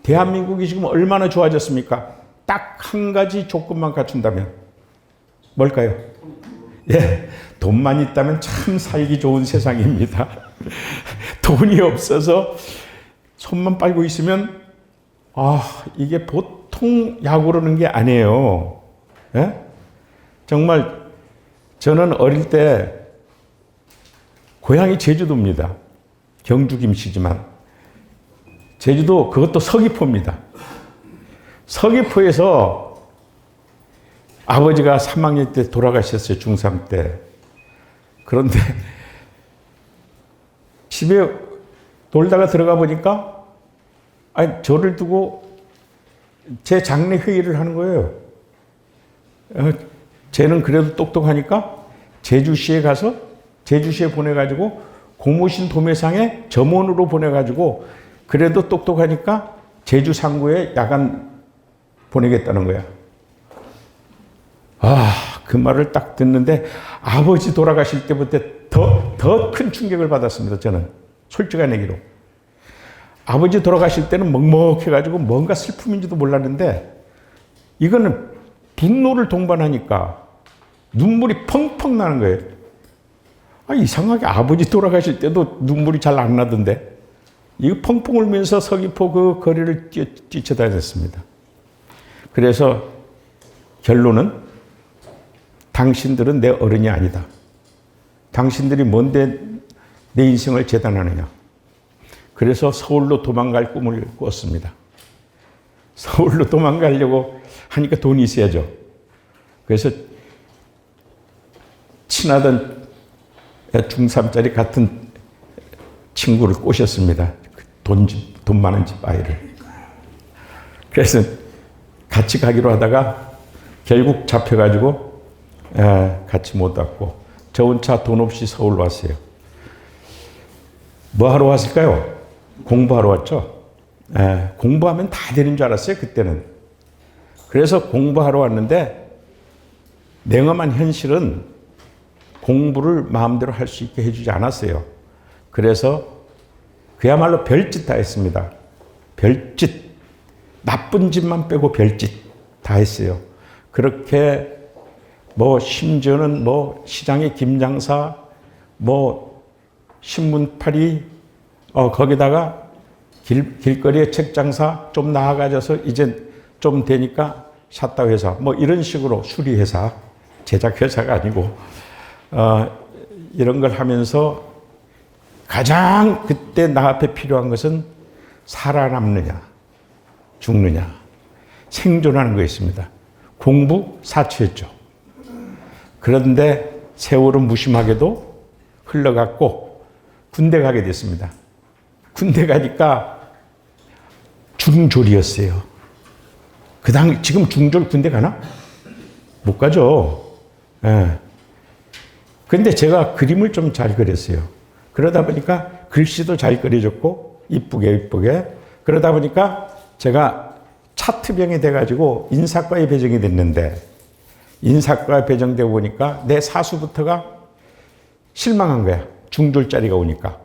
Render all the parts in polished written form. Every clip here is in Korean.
대한민국이 지금 얼마나 좋아졌습니까? 딱 한 가지 조건만 갖춘다면 뭘까요? 예, 돈만 있다면 참 살기 좋은 세상입니다. 돈이 없어서 손만 빨고 있으면 이게 보통 약 오르는 게 아니에요. 예? 정말 저는 어릴 때 고향이 제주도입니다. 경주 김씨지만 제주도 그것도 서귀포입니다. 서귀포에서 아버지가 3학년 때 돌아가셨어요. 중3 때. 그런데 집에 놀다가 들어가 보니까 저를 두고 제 장례 회의를 하는 거예요. 쟤는 그래도 똑똑하니까 제주시에 가서 제주시에 보내가지고 고무신 도매상에 점원으로 보내가지고 그래도 똑똑하니까 제주 상구에 야간 보내겠다는 거야. 그 말을 딱 듣는데 아버지 돌아가실 때부터 더 큰 충격을 받았습니다. 저는 솔직한 얘기로. 아버지 돌아가실 때는 먹먹해가지고 뭔가 슬픔인지도 몰랐는데 이거는 분노를 동반하니까 눈물이 펑펑 나는 거예요. 이상하게 아버지 돌아가실 때도 눈물이 잘 안 나던데 이거 펑펑 울면서 서귀포 그 거리를 뛰쳐다녔습니다. 그래서 결론은 당신들은 내 어른이 아니다. 당신들이 뭔데 내 인생을 재단하느냐. 그래서 서울로 도망갈 꿈을 꿨습니다. 서울로 도망가려고 하니까 돈이 있어야죠. 그래서 친하던 중3짜리 같은 친구를 꼬셨습니다. 돈 많은 집 아이를. 그래서 같이 가기로 하다가 결국 잡혀가지고 같이 못 왔고 저 혼자 돈 없이 서울 왔어요. 뭐 하러 왔을까요? 공부하러 왔죠. 공부하면 다 되는 줄 알았어요. 그때는. 그래서 공부하러 왔는데 냉엄한 현실은 공부를 마음대로 할 수 있게 해주지 않았어요. 그래서 그야말로 별짓 다 했습니다. 별짓. 나쁜 짓만 빼고 별짓 다 했어요. 그렇게 심지어는 시장의 김장사, 신문팔이, 거기다가 길거리에 책장사 좀 나아가져서 이제 좀 되니까 샷다 회사, 이런 식으로 수리회사, 제작회사가 아니고, 이런 걸 하면서 가장 그때 나 앞에 필요한 것은 살아남느냐, 죽느냐, 생존하는 거였습니다. 공부 사치했죠. 그런데 세월은 무심하게도 흘러갔고 군대 가게 됐습니다. 군대 가니까 중졸이었어요. 지금 중졸 군대 가나? 못 가죠. 그런데 제가 그림을 좀 잘 그렸어요. 그러다 보니까 글씨도 잘 그려졌고 이쁘게. 그러다 보니까 제가 차트병이 돼가지고 인사과에 배정이 됐는데 인사과에 배정되고 보니까 내 사수부터가 실망한 거야. 중졸짜리가 오니까.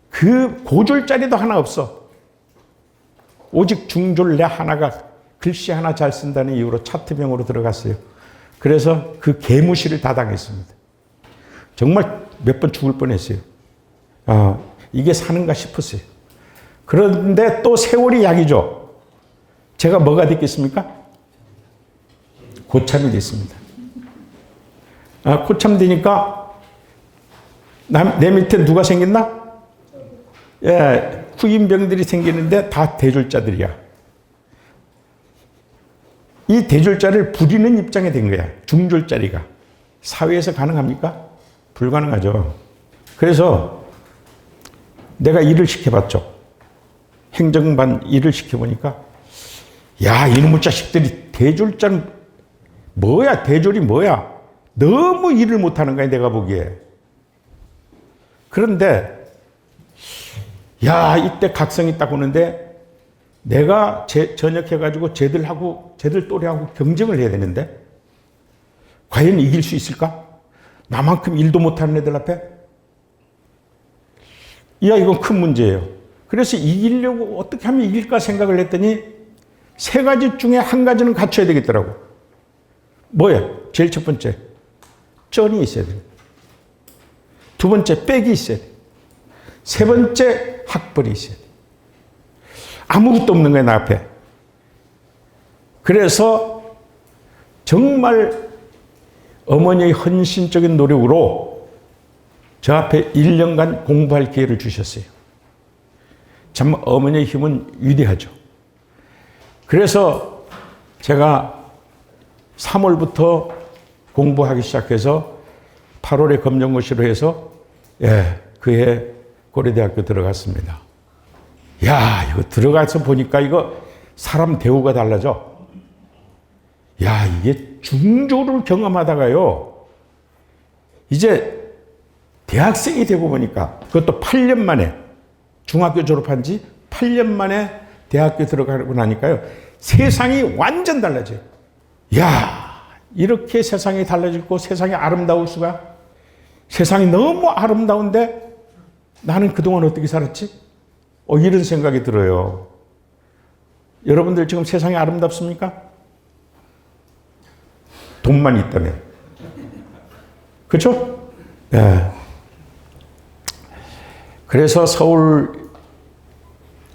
그 고졸짜리도 하나 없어. 오직 중졸 내 하나가 글씨 하나 잘 쓴다는 이유로 차트병으로 들어갔어요. 그래서 그 개무시를 다 당했습니다. 정말 몇 번 죽을 뻔했어요. 이게 사는가 싶었어요. 그런데 또 세월이 약이죠. 제가 뭐가 됐겠습니까? 고참이 됐습니다. 고참 되니까 내 밑에 누가 생겼나? 후임병들이 생기는데 다 대졸자들이야. 이 대졸자를 부리는 입장이 된 거야. 중졸자리가. 사회에서 가능합니까? 불가능하죠. 그래서 내가 일을 시켜봤죠. 행정반 일을 시켜보니까 이놈의 자식들이 대졸자는 뭐야? 대졸이 뭐야? 너무 일을 못하는 거야 내가 보기에. 그런데 이때 각성이 딱 오는데 내가 전역해가지고 쟤들 또래하고 경쟁을 해야 되는데 과연 이길 수 있을까? 나만큼 일도 못하는 애들 앞에? 이건 큰 문제예요. 그래서 이기려고 어떻게 하면 이길까 생각을 했더니 세 가지 중에 한 가지는 갖춰야 되겠더라고. 뭐야? 제일 첫 번째, 쩐이 있어야 돼. 두 번째, 백이 있어야 돼. 세 번째, 학벌이 있어야 돼. 아무것도 없는 거야, 나 앞에. 그래서 정말 어머니의 헌신적인 노력으로 저 앞에 1년간 공부할 기회를 주셨어요. 참 어머니의 힘은 위대하죠. 그래서 제가 3월부터 공부하기 시작해서 8월에 검정고시로 해서 그해 고려대학교 들어갔습니다. 야, 이거 들어가서 보니까 이거 사람 대우가 달라져. 야, 이게 중조를 경험하다가요, 이제 대학생이 되고 보니까, 그것도 8년 만에, 중학교 졸업한 지 8년 만에 대학교 들어가고 나니까요, 세상이 완전 달라져요. 야, 이렇게 세상이 달라지고 세상이 아름다울 수가? 세상이 너무 아름다운데 나는 그동안 어떻게 살았지? 이런 생각이 들어요. 여러분들 지금 세상이 아름답습니까? 돈만 있다면. 그렇죠? 예. 그래서 서울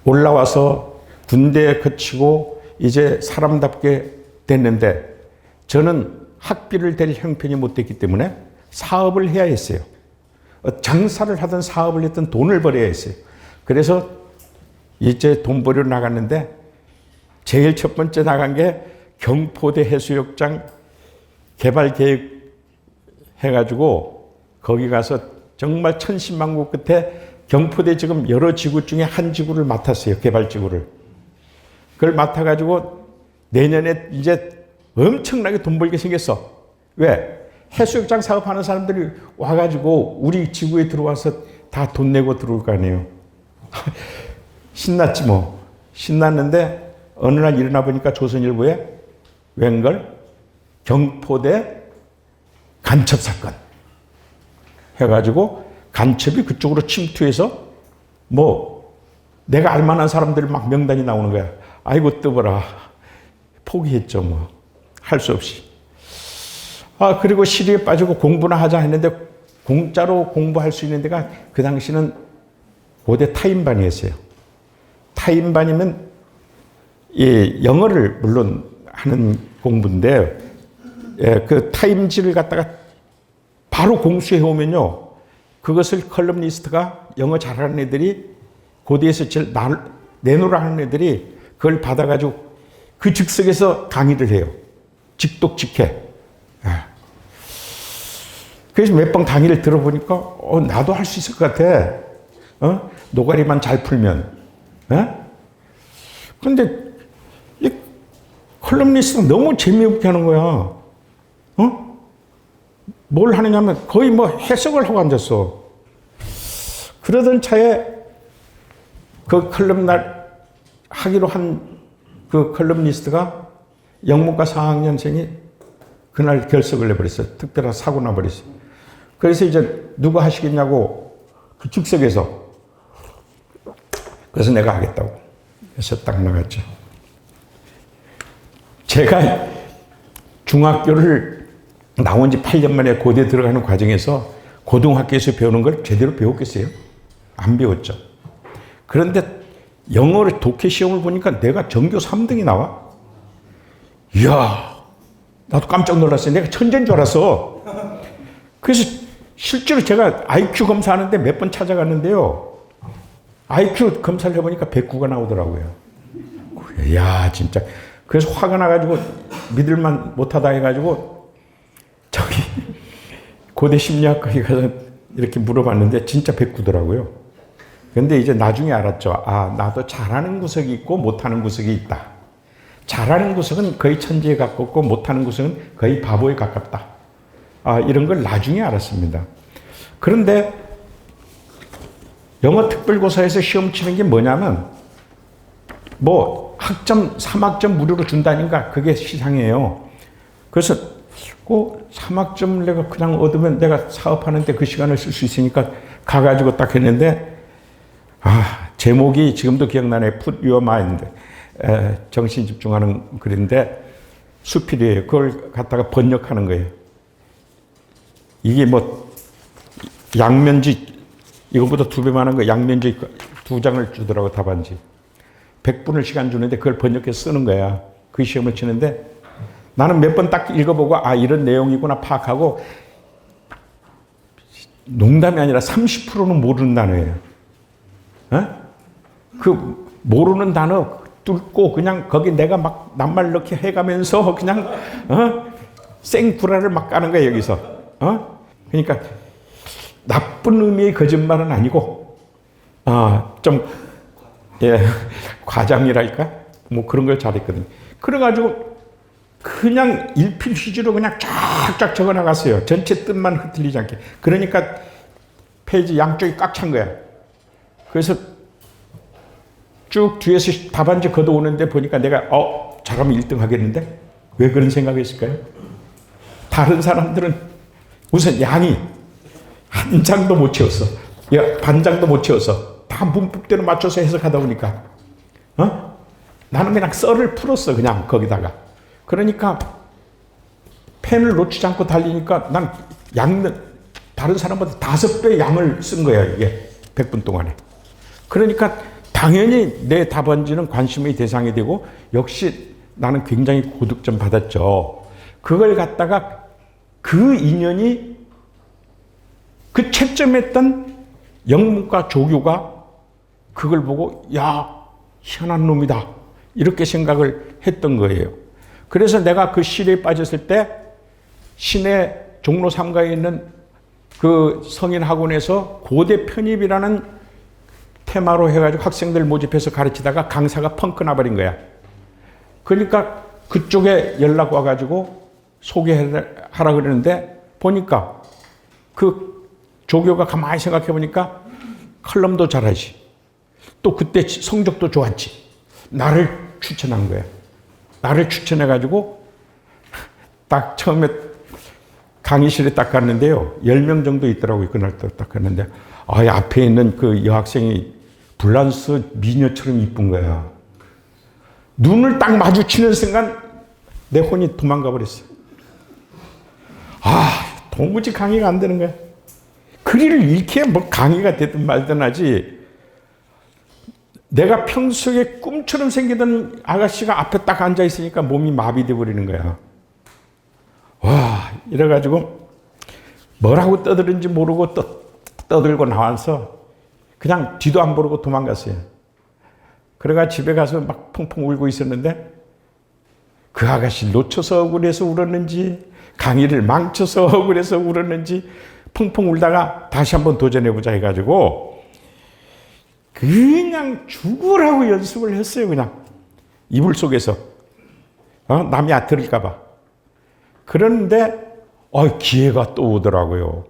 올라와서 군대 거치고 이제 사람답게 됐는데 저는 학비를 댈 형편이 못 됐기 때문에 사업을 해야 했어요. 장사를 하든 사업을 했든 돈을 벌어야 했어요. 그래서 이제 돈 벌이러 나갔는데 제일 첫 번째 나간 게 경포대 해수욕장 개발 계획 해가지고 거기 가서 정말 천신만고 끝에 경포대 지금 여러 지구 중에 한 지구를 맡았어요. 개발 지구를. 그걸 맡아가지고 내년에 이제 엄청나게 돈 벌게 생겼어. 왜? 해수욕장 사업하는 사람들이 와가지고 우리 지구에 들어와서 다 돈 내고 들어올 거 아니에요. 신났지 뭐. 신났는데 어느 날 일어나 보니까 조선일보에 웬걸? 경포대 간첩 사건 해가지고 간첩이 그쪽으로 침투해서 뭐 내가 알만한 사람들 막 명단이 나오는 거야. 아이고 뜨거라. 포기했죠 뭐. 할 수 없이. 그리고 시리에 빠지고 공부나 하자 했는데 공짜로 공부할 수 있는 데가 그 당시는 고대 타임반이었어요. 타임반이면 영어를 물론 하는 공부인데 그 타임지를 갖다가 바로 공수해 오면요. 그것을 컬럼니스트가 영어 잘하는 애들이 고대에서 제일 내놓으라 하는 애들이 그걸 받아가지고 그 즉석에서 강의를 해요. 직독직해. 그래서 몇 번 강의를 들어보니까 나도 할 수 있을 것 같아. 노가리만 잘 풀면. 그런데 이 컬럼니스트가 너무 재미없게 하는 거야. 뭘 하느냐면 거의 뭐 해석을 하고 앉았어. 그러던 차에 그 컬럼날 하기로 한 그 컬럼니스트가 영문과 4학년생이 그날 결석을 내버렸어요. 특별한 사고 나버렸어요. 그래서 이제 누가 하시겠냐고 그 즉석에서. 그래서 내가 하겠다고. 그래서 딱 나갔죠. 제가 중학교를 나온 지 8년 만에 고대 들어가는 과정에서 고등학교에서 배우는 걸 제대로 배웠겠어요? 안 배웠죠. 그런데 영어를 독해 시험을 보니까 내가 전교 3등이 나와. 이야, 나도 깜짝 놀랐어요. 내가 천재인 줄 알았어. 그래서 실제로 제가 IQ 검사하는데 몇 번 찾아갔는데요. IQ 검사를 해보니까 109가 나오더라고요. 이야, 진짜. 그래서 화가 나가지고 믿을만 못하다 해가지고 저기 고대 심리학과에 가서 이렇게 물어봤는데 진짜 109더라고요. 근데 이제 나중에 알았죠. 나도 잘하는 구석이 있고 못하는 구석이 있다. 잘하는 구석은 거의 천재에 가깝고 못하는 구석은 거의 바보에 가깝다. 이런 걸 나중에 알았습니다. 그런데 영어 특별고사에서 시험 치는 게 뭐냐면 뭐 학점 3학점 무료로 준다니까 그게 시상이에요. 그래서 그 3학점을 내가 그냥 얻으면 내가 사업하는데 그 시간을 쓸 수 있으니까 가가지고 딱 했는데 제목이 지금도 기억나네. Put Your Mind. 정신 집중하는 글인데 수필이에요. 그걸 갖다가 번역하는 거예요. 이게 뭐 양면지 이거보다 2배 많은 거 양면지 2장을 주더라고 답안지. 100분을 시간 주는데 그걸 번역해서 쓰는 거야. 그 시험을 치는데 나는 몇 번 딱 읽어보고 아 이런 내용이구나 파악하고 농담이 아니라 30%는 모르는 단어예요. 그 모르는 단어 뚫고 그냥 거기 내가 막 낱말 넣기 해가면서 그냥 생구라를 막 까는 거야 여기서. 그러니까 나쁜 의미의 거짓말은 아니고 좀 과장이랄까 뭐 그런 걸 잘했거든요. 그래가지고 그냥 일필휘지로 그냥 쫙쫙 적어 나갔어요. 전체 뜻만 흐트리지 않게. 그러니까 페이지 양쪽이 꽉 찬 거야. 그래서 쭉 뒤에서 답안지 걷어오는데 보니까 내가 잘하면 1등 하겠는데? 왜 그런 생각했을까요? 다른 사람들은 우선 양이 한 장도 못 채웠어. 반 장도 못 채웠어. 다 문법대로 맞춰서 해석하다 보니까 나는 그냥 썰을 풀었어. 그냥 거기다가. 그러니까 펜을 놓치지 않고 달리니까 난 다른 사람보다 5배 양을 쓴 거야. 이게 100분 동안에. 그러니까 당연히 내 답안지는 관심의 대상이 되고 역시 나는 굉장히 고득점 받았죠. 그걸 갖다가 그 인연이 그 채점했던 영문과 조교가 그걸 보고 야 희한한 놈이다 이렇게 생각을 했던 거예요. 그래서 내가 그 시리에 빠졌을 때 시내 종로 3가에 있는 그 성인학원에서 고대 편입이라는 테마로 해가지고 학생들 모집해서 가르치다가 강사가 펑크 나버린 거야. 그러니까 그쪽에 연락 와가지고 소개하라 그러는데 보니까 그 조교가 가만히 생각해 보니까 칼럼도 잘하지. 또 그때 성적도 좋았지. 나를 추천한 거야. 나를 추천해가지고 딱 처음에 강의실에 딱 갔는데요. 10명 정도 있더라고요. 그날 딱 갔는데 앞에 있는 그 여학생이 불란서 미녀처럼 이쁜 거야. 눈을 딱 마주치는 순간 내 혼이 도망가 버렸어. 도무지 강의가 안 되는 거야. 글을 읽기에 뭐 강의가 되든 말든 하지. 내가 평소에 꿈처럼 생기던 아가씨가 앞에 딱 앉아 있으니까 몸이 마비돼 버리는 거야. 이래가지고 뭐라고 떠드는지 모르고 떠들고 나와서 그냥 뒤도 안 보고 도망갔어요. 그래가 집에 가서 막 펑펑 울고 있었는데 그 아가씨 놓쳐서 억울해서 울었는지 강의를 망쳐서 억울해서 울었는지 펑펑 울다가 다시 한번 도전해보자 해가지고 그냥 죽으라고 연습을 했어요. 그냥 이불 속에서 남이 들을까봐. 그런데 기회가 또 오더라고요.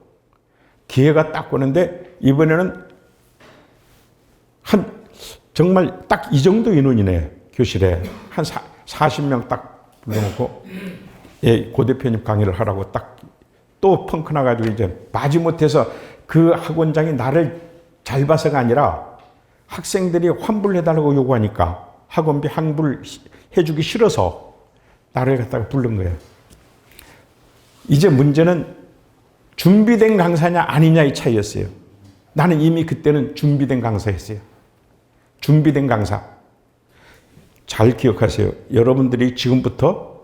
기회가 딱 오는데 이번에는 정말 딱 이 정도 인원이네. 교실에 한 40명 딱 불러놓고 고대 편입 강의를 하라고 딱 또 펑크 나가지고 이제 마지못해서 그 학원장이 나를 잘 봐서가 아니라 학생들이 환불해달라고 요구하니까 학원비 환불해주기 싫어서 나를 갖다가 부른 거예요. 이제 문제는 준비된 강사냐 아니냐의 차이였어요. 나는 이미 그때는 준비된 강사였어요. 준비된 강사. 잘 기억하세요. 여러분들이 지금부터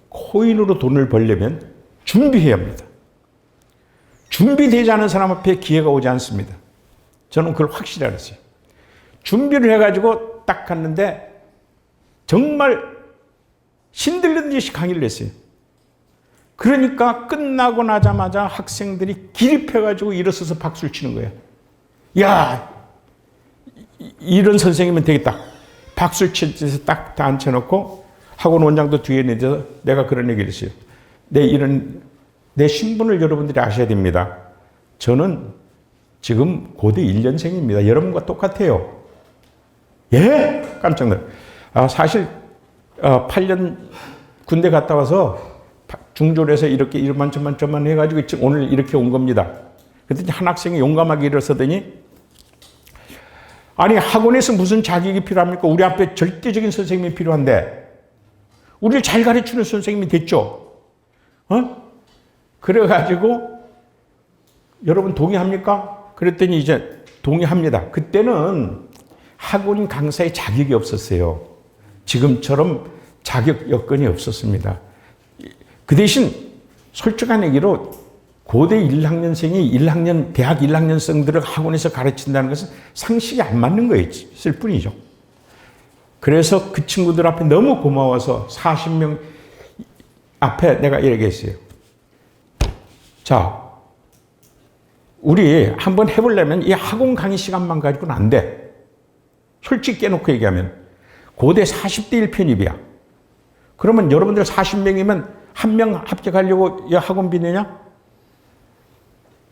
코인으로 돈을 벌려면 준비해야 합니다. 준비되지 않은 사람 앞에 기회가 오지 않습니다. 저는 그걸 확실히 알았어요. 준비를 해가지고 딱 갔는데 정말 신들린 듯이 강의를 했어요. 그러니까 끝나고 나자마자 학생들이 기립해가지고 일어서서 박수를 치는 거예요. 야, 이런 선생님은 되겠다. 박수를 치면서 딱 앉혀놓고 학원 원장도 뒤에 내려서 내가 그런 얘기를 했어요. 내 신분을 여러분들이 아셔야 됩니다. 저는 지금 고대 1년생입니다. 여러분과 똑같아요. 예? 깜짝 놀랐어요. 사실 8년 군대 갔다 와서 중졸에서 이렇게 이만저만 해가지고 지금 오늘 이렇게 온 겁니다. 그랬더니 한 학생이 용감하게 일어서더니 아니 학원에서 무슨 자격이 필요합니까? 우리 앞에 절대적인 선생님이 필요한데 우리를 잘 가르치는 선생님이 됐죠. 그래가지고 여러분 동의합니까? 그랬더니 이제 동의합니다. 그때는 학원 강사의 자격이 없었어요. 지금처럼 자격 여건이 없었습니다. 그 대신 솔직한 얘기로 고대 1학년생이 대학 1학년생들을 학원에서 가르친다는 것은 상식이 안 맞는 거였을 뿐이죠. 그래서 그 친구들 앞에 너무 고마워서 40명 앞에 내가 얘기했어요. 자, 우리 한번 해보려면 이 학원 강의 시간만 가지고는 안 돼. 솔직히 깨놓고 얘기하면 고대 40대 1편입이야. 그러면 여러분들 40명이면 한 명 합격하려고 이 학원비 내냐?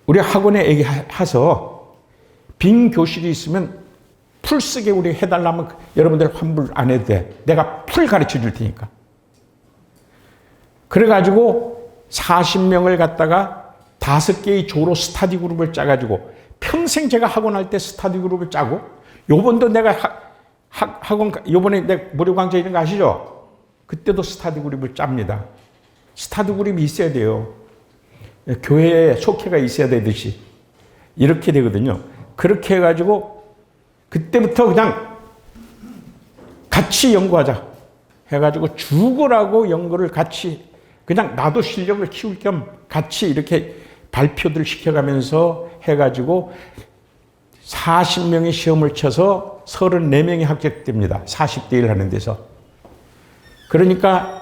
우리 학원에 얘기해서 빈 교실이 있으면 풀쓰게 우리 해달라면 여러분들 환불 안 해도 돼. 내가 풀 가르쳐 줄 테니까. 그래가지고 40명을 갖다가 5개의 조로 스터디 그룹을 짜가지고 평생 제가 학원 할 때 스터디 그룹을 짜고 요번도 내가 학원 요번에 내가 무료 강좌 이런 거 아시죠? 그때도 스터디 그룹을 짭니다. 스터디 그룹이 있어야 돼요. 교회에 속회가 있어야 되듯이 이렇게 되거든요. 그렇게 해가지고 그때부터 그냥 같이 연구하자 해가지고 죽으라고 연구를 같이 그냥 나도 실력을 키울 겸 같이 이렇게 발표들 시켜가면서 해가지고 40명의 시험을 쳐서 34명이 합격됩니다. 40대 1 하는 데서. 그러니까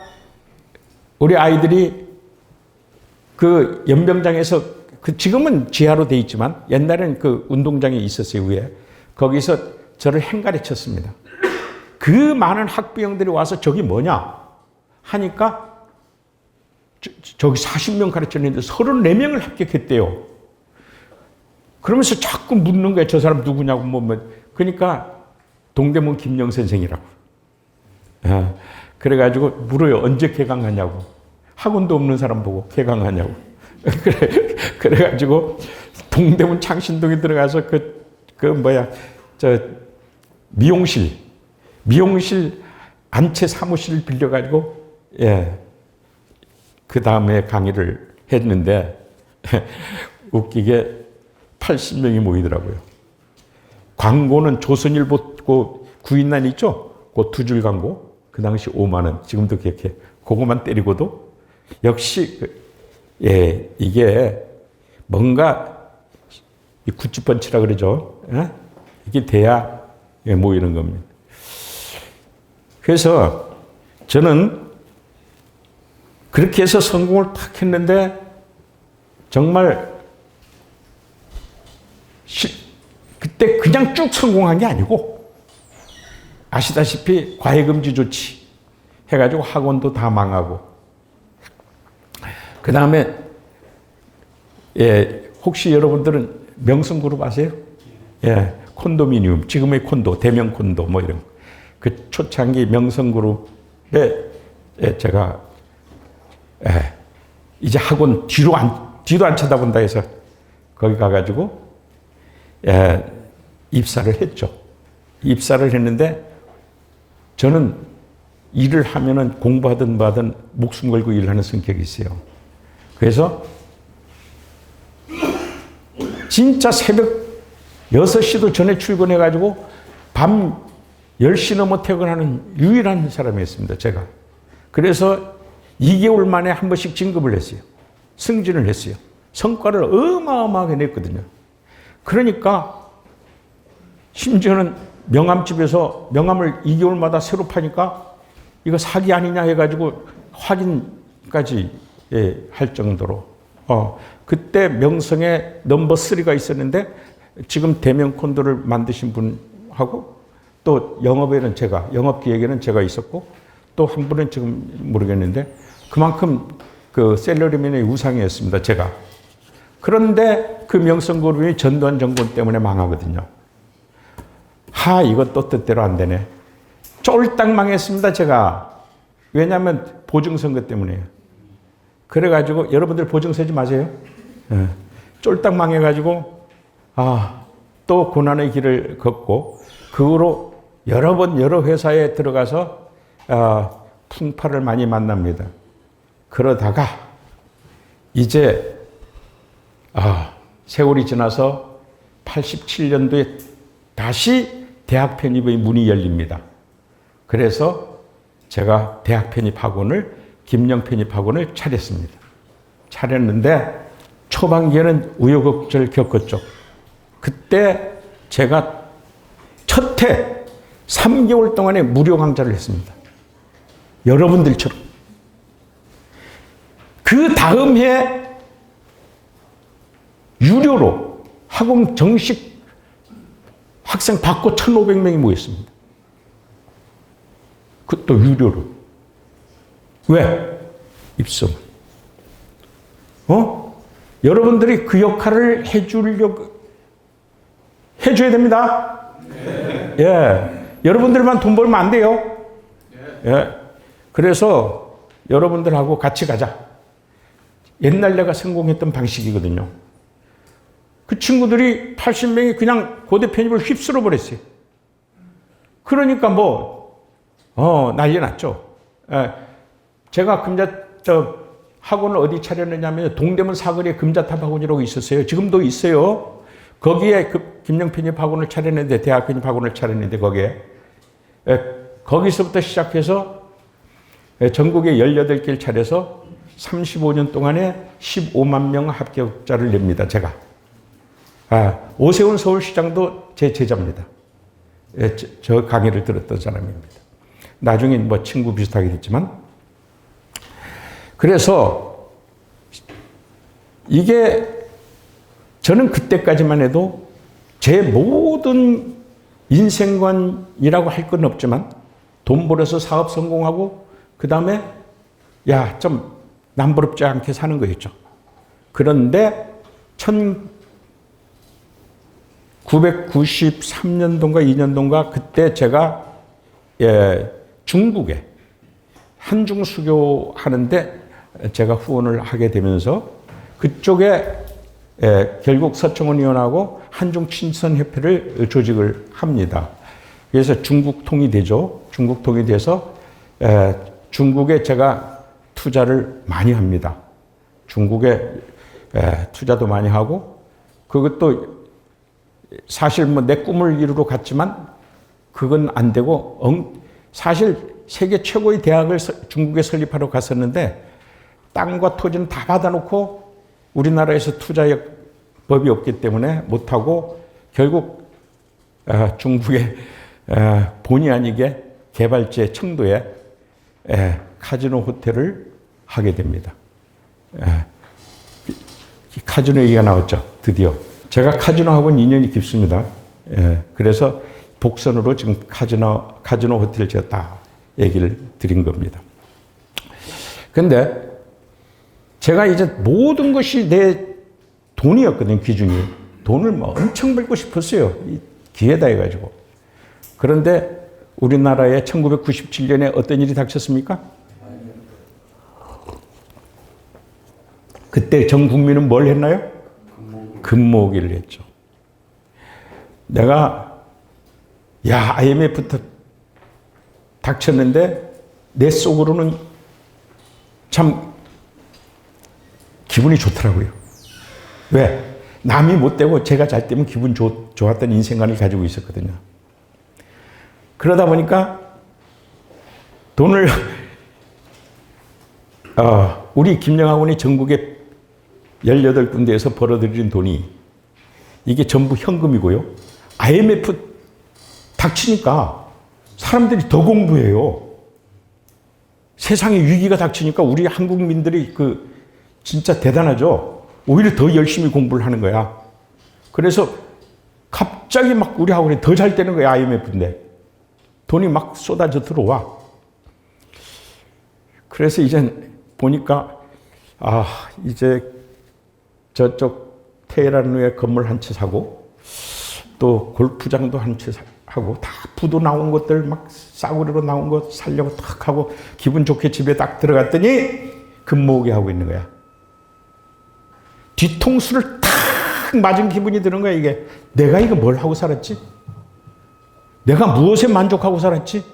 우리 아이들이 그 연병장에서 지금은 지하로 돼 있지만 옛날에는 그 운동장이 있었어요, 위에. 거기서 저를 행가래 쳤습니다. 그 많은 학부형들이 와서 저기 뭐냐 하니까 저기 40명 가르쳤는데 34명을 합격했대요. 그러면서 자꾸 묻는 거예요. 저 사람 누구냐고 뭐. 그러니까 동대문 김영 선생이라고. 그래가지고 물어요. 언제 개강하냐고. 학원도 없는 사람 보고 개강하냐고. 그래가지고 동대문 창신동에 들어가서 미용실 안채 사무실을 빌려가지고, 그 다음에 강의를 했는데, 웃기게 80명이 모이더라고요. 광고는 조선일보 구인난 있죠? 그 2줄 광고. 그 당시 5만 원. 지금도 기억해. 그거만 때리고도 역시, 이게 뭔가 굿즈펀치라 그러죠. 이게 돼야 모이는 겁니다. 그래서 저는 그렇게 해서 성공을 탁 했는데 정말 그때 그냥 쭉 성공한 게 아니고 아시다시피 과외금지 조치 해가지고 학원도 다 망하고 그 다음에 혹시 여러분들은 명성그룹 아세요? 콘도미니움 지금의 콘도 대명 콘도 뭐 이런 그 초창기 명성그룹에 제가 이제 학원 뒤도 안 쳐다본다 해서 거기 가가지고 입사를 했죠. 입사를 했는데 저는 일을 하면은 공부하든 뭐하든 목숨 걸고 일하는 성격이 있어요. 그래서 진짜 새벽 6시도 전에 출근해가지고 밤 10시 넘어 퇴근하는 유일한 사람이었습니다. 제가. 그래서 2개월 만에 한 번씩 진급을 했어요. 승진을 했어요. 성과를 어마어마하게 냈거든요. 그러니까 심지어는 명함집에서 명함을 2개월마다 새로 파니까 이거 사기 아니냐 해가지고 확인까지 할 정도로 그때 명성에 넘버 3가 있었는데 지금 대명 콘도를 만드신 분하고 또 영업에는 제가 영업기획에는 제가 있었고 또 한 분은 지금 모르겠는데 그만큼 그 셀러리맨의 우상이었습니다. 제가. 그런데 그 명성그룹이 전두환 정권 때문에 망하거든요. 이거 또 뜻대로 안 되네. 쫄딱 망했습니다. 제가. 왜냐하면 보증선거 때문에요. 그래가지고 여러분들 보증 서지 마세요. 쫄딱 망해가지고 또 고난의 길을 걷고 그 후로 여러 번 여러 회사에 들어가서 풍파를 많이 만납니다. 그러다가 이제 세월이 지나서 87년도에 다시 대학 편입의 문이 열립니다. 그래서 제가 대학 편입학원을, 김영 편입학원을 차렸습니다. 차렸는데 초반기에는 우여곡절 겪었죠. 그때 제가 첫 해 3개월 동안에 무료 강좌를 했습니다. 여러분들처럼. 그 다음 해 유료로 학원 정식 학생 받고 1,500명이 모였습니다. 그것도 유료로. 왜? 입소문. 여러분들이 그 역할을 해줘야 됩니다. 네. 예. 여러분들만 돈 벌면 안 돼요. 네. 예. 그래서 여러분들하고 같이 가자. 옛날 내가 성공했던 방식이거든요. 그 친구들이 80명이 그냥 고대 편입을 휩쓸어 버렸어요. 그러니까 난리 났죠. 예. 제가 학원을 어디 차렸느냐면 동대문 사거리에 금자탑 학원이라고 있었어요. 지금도 있어요. 거기에 김영 편입 학원을 차렸는데, 대학 편입 학원을 차렸는데, 거기서부터 시작해서 전국에 18개를 차려서 35년 동안에 15만 명 합격자를 냅니다, 제가. 오세훈 서울시장도 제 제자입니다. 저 강의를 들었던 사람입니다. 나중에 친구 비슷하게 됐지만. 그래서 이게 저는 그때까지만 해도 제 모든 인생관이라고 할 건 없지만 돈 벌어서 사업 성공하고 그 다음에 좀 남부럽지 않게 사는 거였죠. 그런데 1993년도인가 2년도인가 그때 제가 중국에 한중 수교 하는데 제가 후원을 하게 되면서 그쪽에 결국 서청원 의원하고 한중 친선협회를 조직을 합니다. 그래서 중국통이 되죠. 중국통이 돼서 중국에 제가 투자를 많이 합니다. 중국에 투자도 많이 하고, 그것도 사실 내 꿈을 이루러 갔지만 그건 안 되고, 사실 세계 최고의 대학을 중국에 설립하러 갔었는데 땅과 토지는 다 받아놓고 우리나라에서 투자 법이 없기 때문에 못하고 결국 중국의 본의 아니게 개발지의 청도에 카지노 호텔을 하게 됩니다. 카지노 얘기가 나왔죠. 드디어. 제가 카지노하고 인연이 깊습니다. 그래서 복선으로 지금 카지노 호텔을 제가 다 얘기를 드린 겁니다. 근데 제가 이제 모든 것이 내 돈이었거든요, 기준이. 돈을 엄청 벌고 싶었어요. 기회다 해가지고. 그런데 우리나라에 1997년에 어떤 일이 닥쳤습니까? 그때 전 국민은 뭘 했나요? 금모으기를 했죠. 내가 IMF 닥쳤는데 내 속으로는 참 기분이 좋더라고요. 왜? 남이 못 되고 제가 잘 되면 기분 좋았던 인생관을 가지고 있었거든요. 그러다 보니까 돈을 우리 김영학원이 전국에 18군데에서 벌어들인 돈이 이게 전부 현금이고요. IMF 닥치니까 사람들이 더 공부해요. 세상에 위기가 닥치니까 우리 한국민들이 진짜 대단하죠. 오히려 더 열심히 공부를 하는 거야. 그래서 갑자기 막 우리 학원이 더 잘 되는 거야, IMF인데. 돈이 막 쏟아져 들어와. 그래서 이제 보니까, 이제 저쪽 테헤란에 건물 한 채 사고, 또 골프장도 한 채 하고, 다 부도 나온 것들 막 싸구려로 나온 거 살려고 탁 하고, 기분 좋게 집에 딱 들어갔더니 금모으기 하고 있는 거야. 뒤통수를 탁 맞은 기분이 드는 거야, 이게. 내가 이거 뭘 하고 살았지? 내가 무엇에 만족하고 살았지?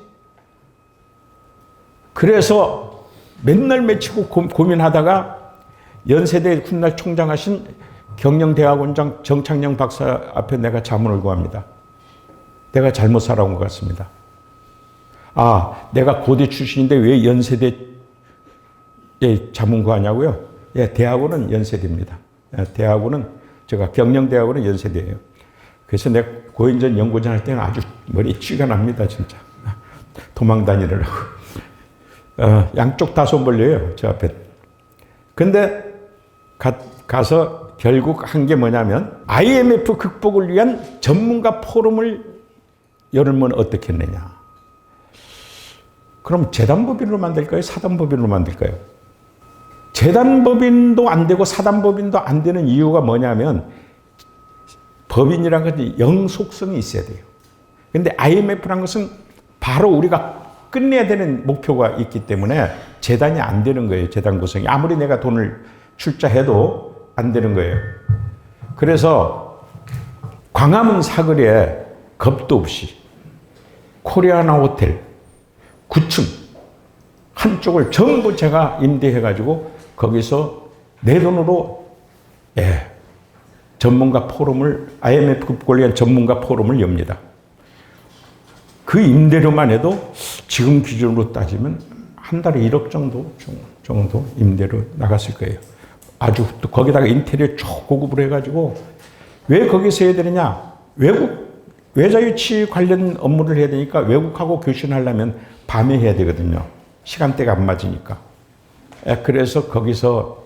그래서 맨날 맺히고 고민하다가 연세대 훗날 총장하신 경영대학원장 정창영 박사 앞에 내가 자문을 구합니다. 내가 잘못 살아온 것 같습니다. 아, 내가 고대 출신인데 왜 연세대에 자문 구하냐고요? 예, 대학원은 연세대입니다. 예, 대학원은 제가 경영대학원은 연세대예요. 그래서 내가 고인전 연구전 할 때는 아주 머리 쥐가 납니다, 진짜. 도망 다니느라고. 양쪽 다 손 벌려요, 저 앞에. 근데 가서 결국 한 게 뭐냐면 IMF 극복을 위한 전문가 포럼을 열면 어떻겠느냐. 그럼 재단법인으로 만들까요? 사단법인으로 만들까요? 재단법인도 안 되고 사단법인도 안 되는 이유가 뭐냐면 법인이라는 것은 영속성이 있어야 돼요. 근데 IMF라는 것은 바로 우리가 끝내야 되는 목표가 있기 때문에 재단이 안 되는 거예요. 재단 구성이. 아무리 내가 돈을 출자해도 안 되는 거예요. 그래서 광화문 사거리에 겁도 없이 코리아나 호텔 9층 한쪽을 전부 제가 임대해가지고 거기서 내 돈으로 전문가 포럼을 IMF 극복을 위한 전문가 포럼을 엽니다. 그 임대료만 해도 지금 기준으로 따지면 한 달에 1억 정도 임대료 나갔을 거예요. 아주 또 거기다가 인테리어 초고급으로 해가지고 왜 거기서 해야 되느냐? 외자유치 관련 업무를 해야 되니까 외국하고 교신하려면 밤에 해야 되거든요. 시간대가 안 맞으니까. 그래서 거기서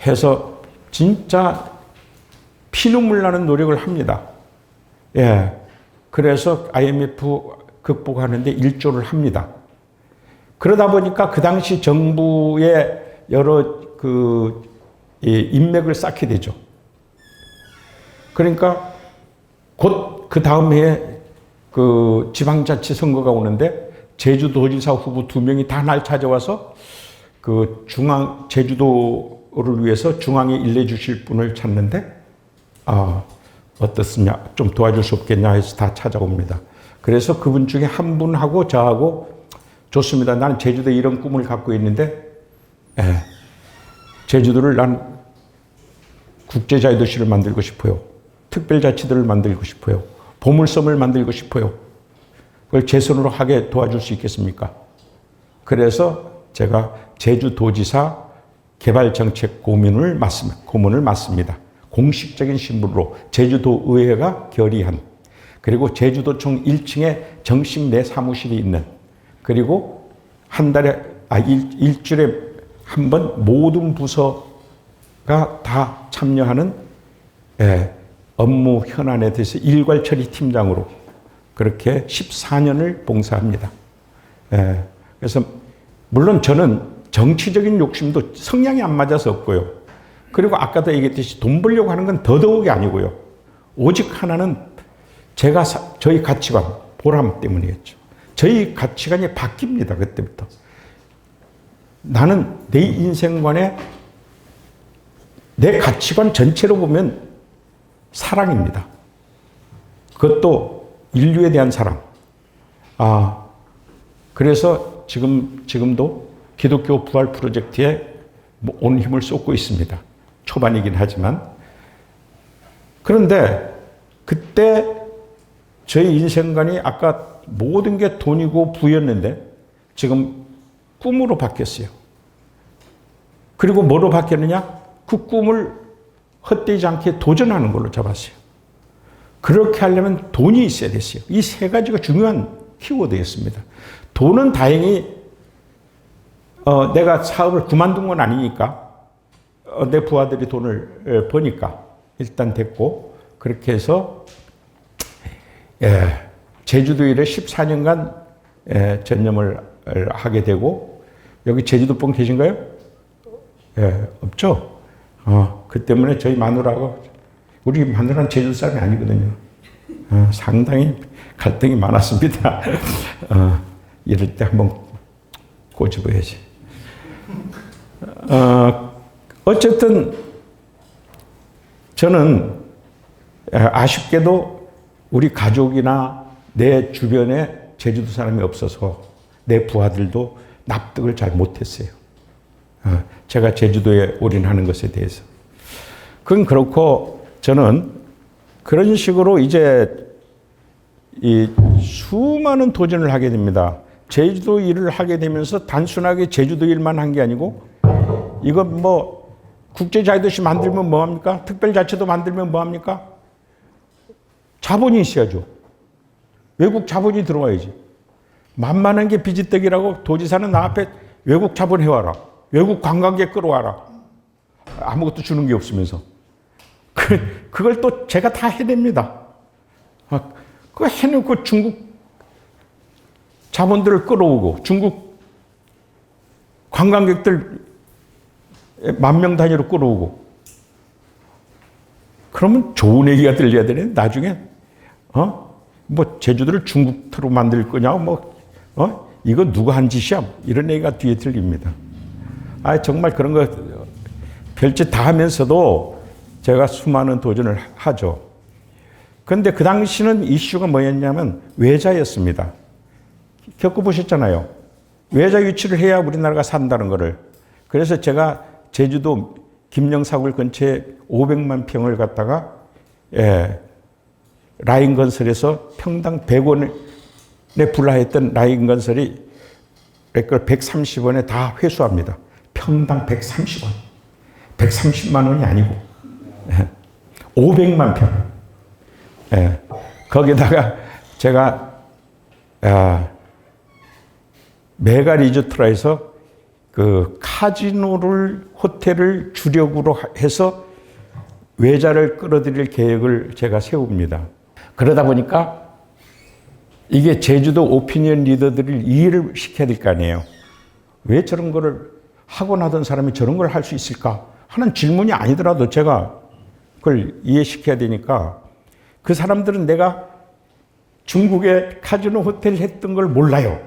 해서 진짜 피눈물 나는 노력을 합니다. 예. 그래서 IMF 극복하는데 1조를 합니다. 그러다 보니까 그 당시 정부의 여러 인맥을 쌓게 되죠. 그러니까 곧 그 다음 해에 지방자치 선거가 오는데 제주도지사 후보 2명이 다 날 찾아와서 제주도를 위해서 중앙에 일해 주실 분을 찾는데 어떻습니까? 좀 도와줄 수 없겠냐 해서 다 찾아옵니다. 그래서 그분 중에 한 분하고 저하고 좋습니다. 나는 제주도에 이런 꿈을 갖고 있는데 제주도를 난 국제자유도시를 만들고 싶어요. 특별자치도를 만들고 싶어요. 보물섬을 만들고 싶어요. 그걸 제 손으로 하게 도와줄 수 있겠습니까? 그래서 제가 제주도지사 개발정책 고문을 맡습니다. 공식적인 신분으로 제주도의회가 결의한, 그리고 제주도청 1층에 정식 내 사무실이 있는, 그리고 일주일에 한 번 모든 부서가 다 참여하는 업무 현안에 대해서 일괄 처리 팀장으로 그렇게 14년을 봉사합니다. 그래서 물론 저는 정치적인 욕심도 성향이 안 맞아서 없고요. 그리고 아까도 얘기했듯이 돈 벌려고 하는 건 더더욱이 아니고요. 오직 하나는 저희 가치관, 보람 때문이었죠. 저희 가치관이 바뀝니다. 그때부터. 나는 내 인생관에 내 가치관 전체로 보면 사랑입니다. 그것도 인류에 대한 사랑. 그래서 지금도 기독교 부활 프로젝트에 온 힘을 쏟고 있습니다. 초반이긴 하지만. 그런데 그때 저희 인생관이 아까 모든 게 돈이고 부였는데 지금 꿈으로 바뀌었어요. 그리고 뭐로 바뀌었느냐? 그 꿈을 헛되지 않게 도전하는 걸로 잡았어요. 그렇게 하려면 돈이 있어야 됐어요. 이 세 가지가 중요한 키워드였습니다. 돈은 다행히 내가 사업을 그만둔 건 아니니까 내 부하들이 돈을 버니까 일단 됐고, 그렇게 해서 제주도 일에 14년간 전념을 하게 되고, 여기 제주도 분 계신가요? 없죠? 그 때문에 저희 마누라가, 우리 마누라는 제주도 사람이 아니거든요. 상당히 갈등이 많았습니다. 이럴 때 한번 꼬집어야지. 어쨌든 저는 아쉽게도 우리 가족이나 내 주변에 제주도 사람이 없어서 내 부하들도 납득을 잘 못했어요. 제가 제주도에 올인하는 것에 대해서. 그건 그렇고 저는 그런 식으로 이제 이 수많은 도전을 하게 됩니다. 제주도 일을 하게 되면서 단순하게 제주도 일만 한 게 아니고 이건 뭐 국제자유도시 만들면 뭐합니까? 특별자치도 만들면 뭐합니까? 자본이 있어야죠. 외국 자본이 들어와야지. 만만한 게 비지떡이라고 도지사는 나 앞에 외국 자본 해와라. 외국 관광객 끌어와라. 아무것도 주는 게 없으면서. 그걸 또 제가 다 해냅니다. 그거 해놓고 중국 자본들을 끌어오고 중국 관광객들 10,000명 단위로 끌어오고 그러면 좋은 얘기가 들려야 되네. 나중에 뭐 제주도를 중국으로 만들 거냐고 이거 누가 한 짓이야? 이런 얘기가 뒤에 들립니다. 정말 그런 거 별짓 다 하면서도 제가 수많은 도전을 하죠. 그런데 그 당시는 이슈가 뭐였냐면 외자였습니다. 겪어보셨잖아요. 외자 유치를 해야 우리나라가 산다는 거를. 그래서 제가 제주도 김영사굴 근처에 500만 평을 갖다가 라인 건설에서 평당 100원에 불과했던 라인 건설이 130원에 다 회수합니다. 평당 130원. 130만 원이 아니고 500만 평. 거기다가 제가 메가 리조트라 해서 그 카지노를 호텔을 주력으로 해서 외자를 끌어들일 계획을 제가 세웁니다. 그러다 보니까 이게 제주도 오피니언 리더들을 이해를 시켜야 될 거 아니에요. 왜 저런 거를 하고 나던 사람이 저런 걸 할 수 있을까 하는 질문이 아니더라도 제가 그걸 이해시켜야 되니까 그 사람들은 내가 중국에 카지노 호텔 했던 걸 몰라요.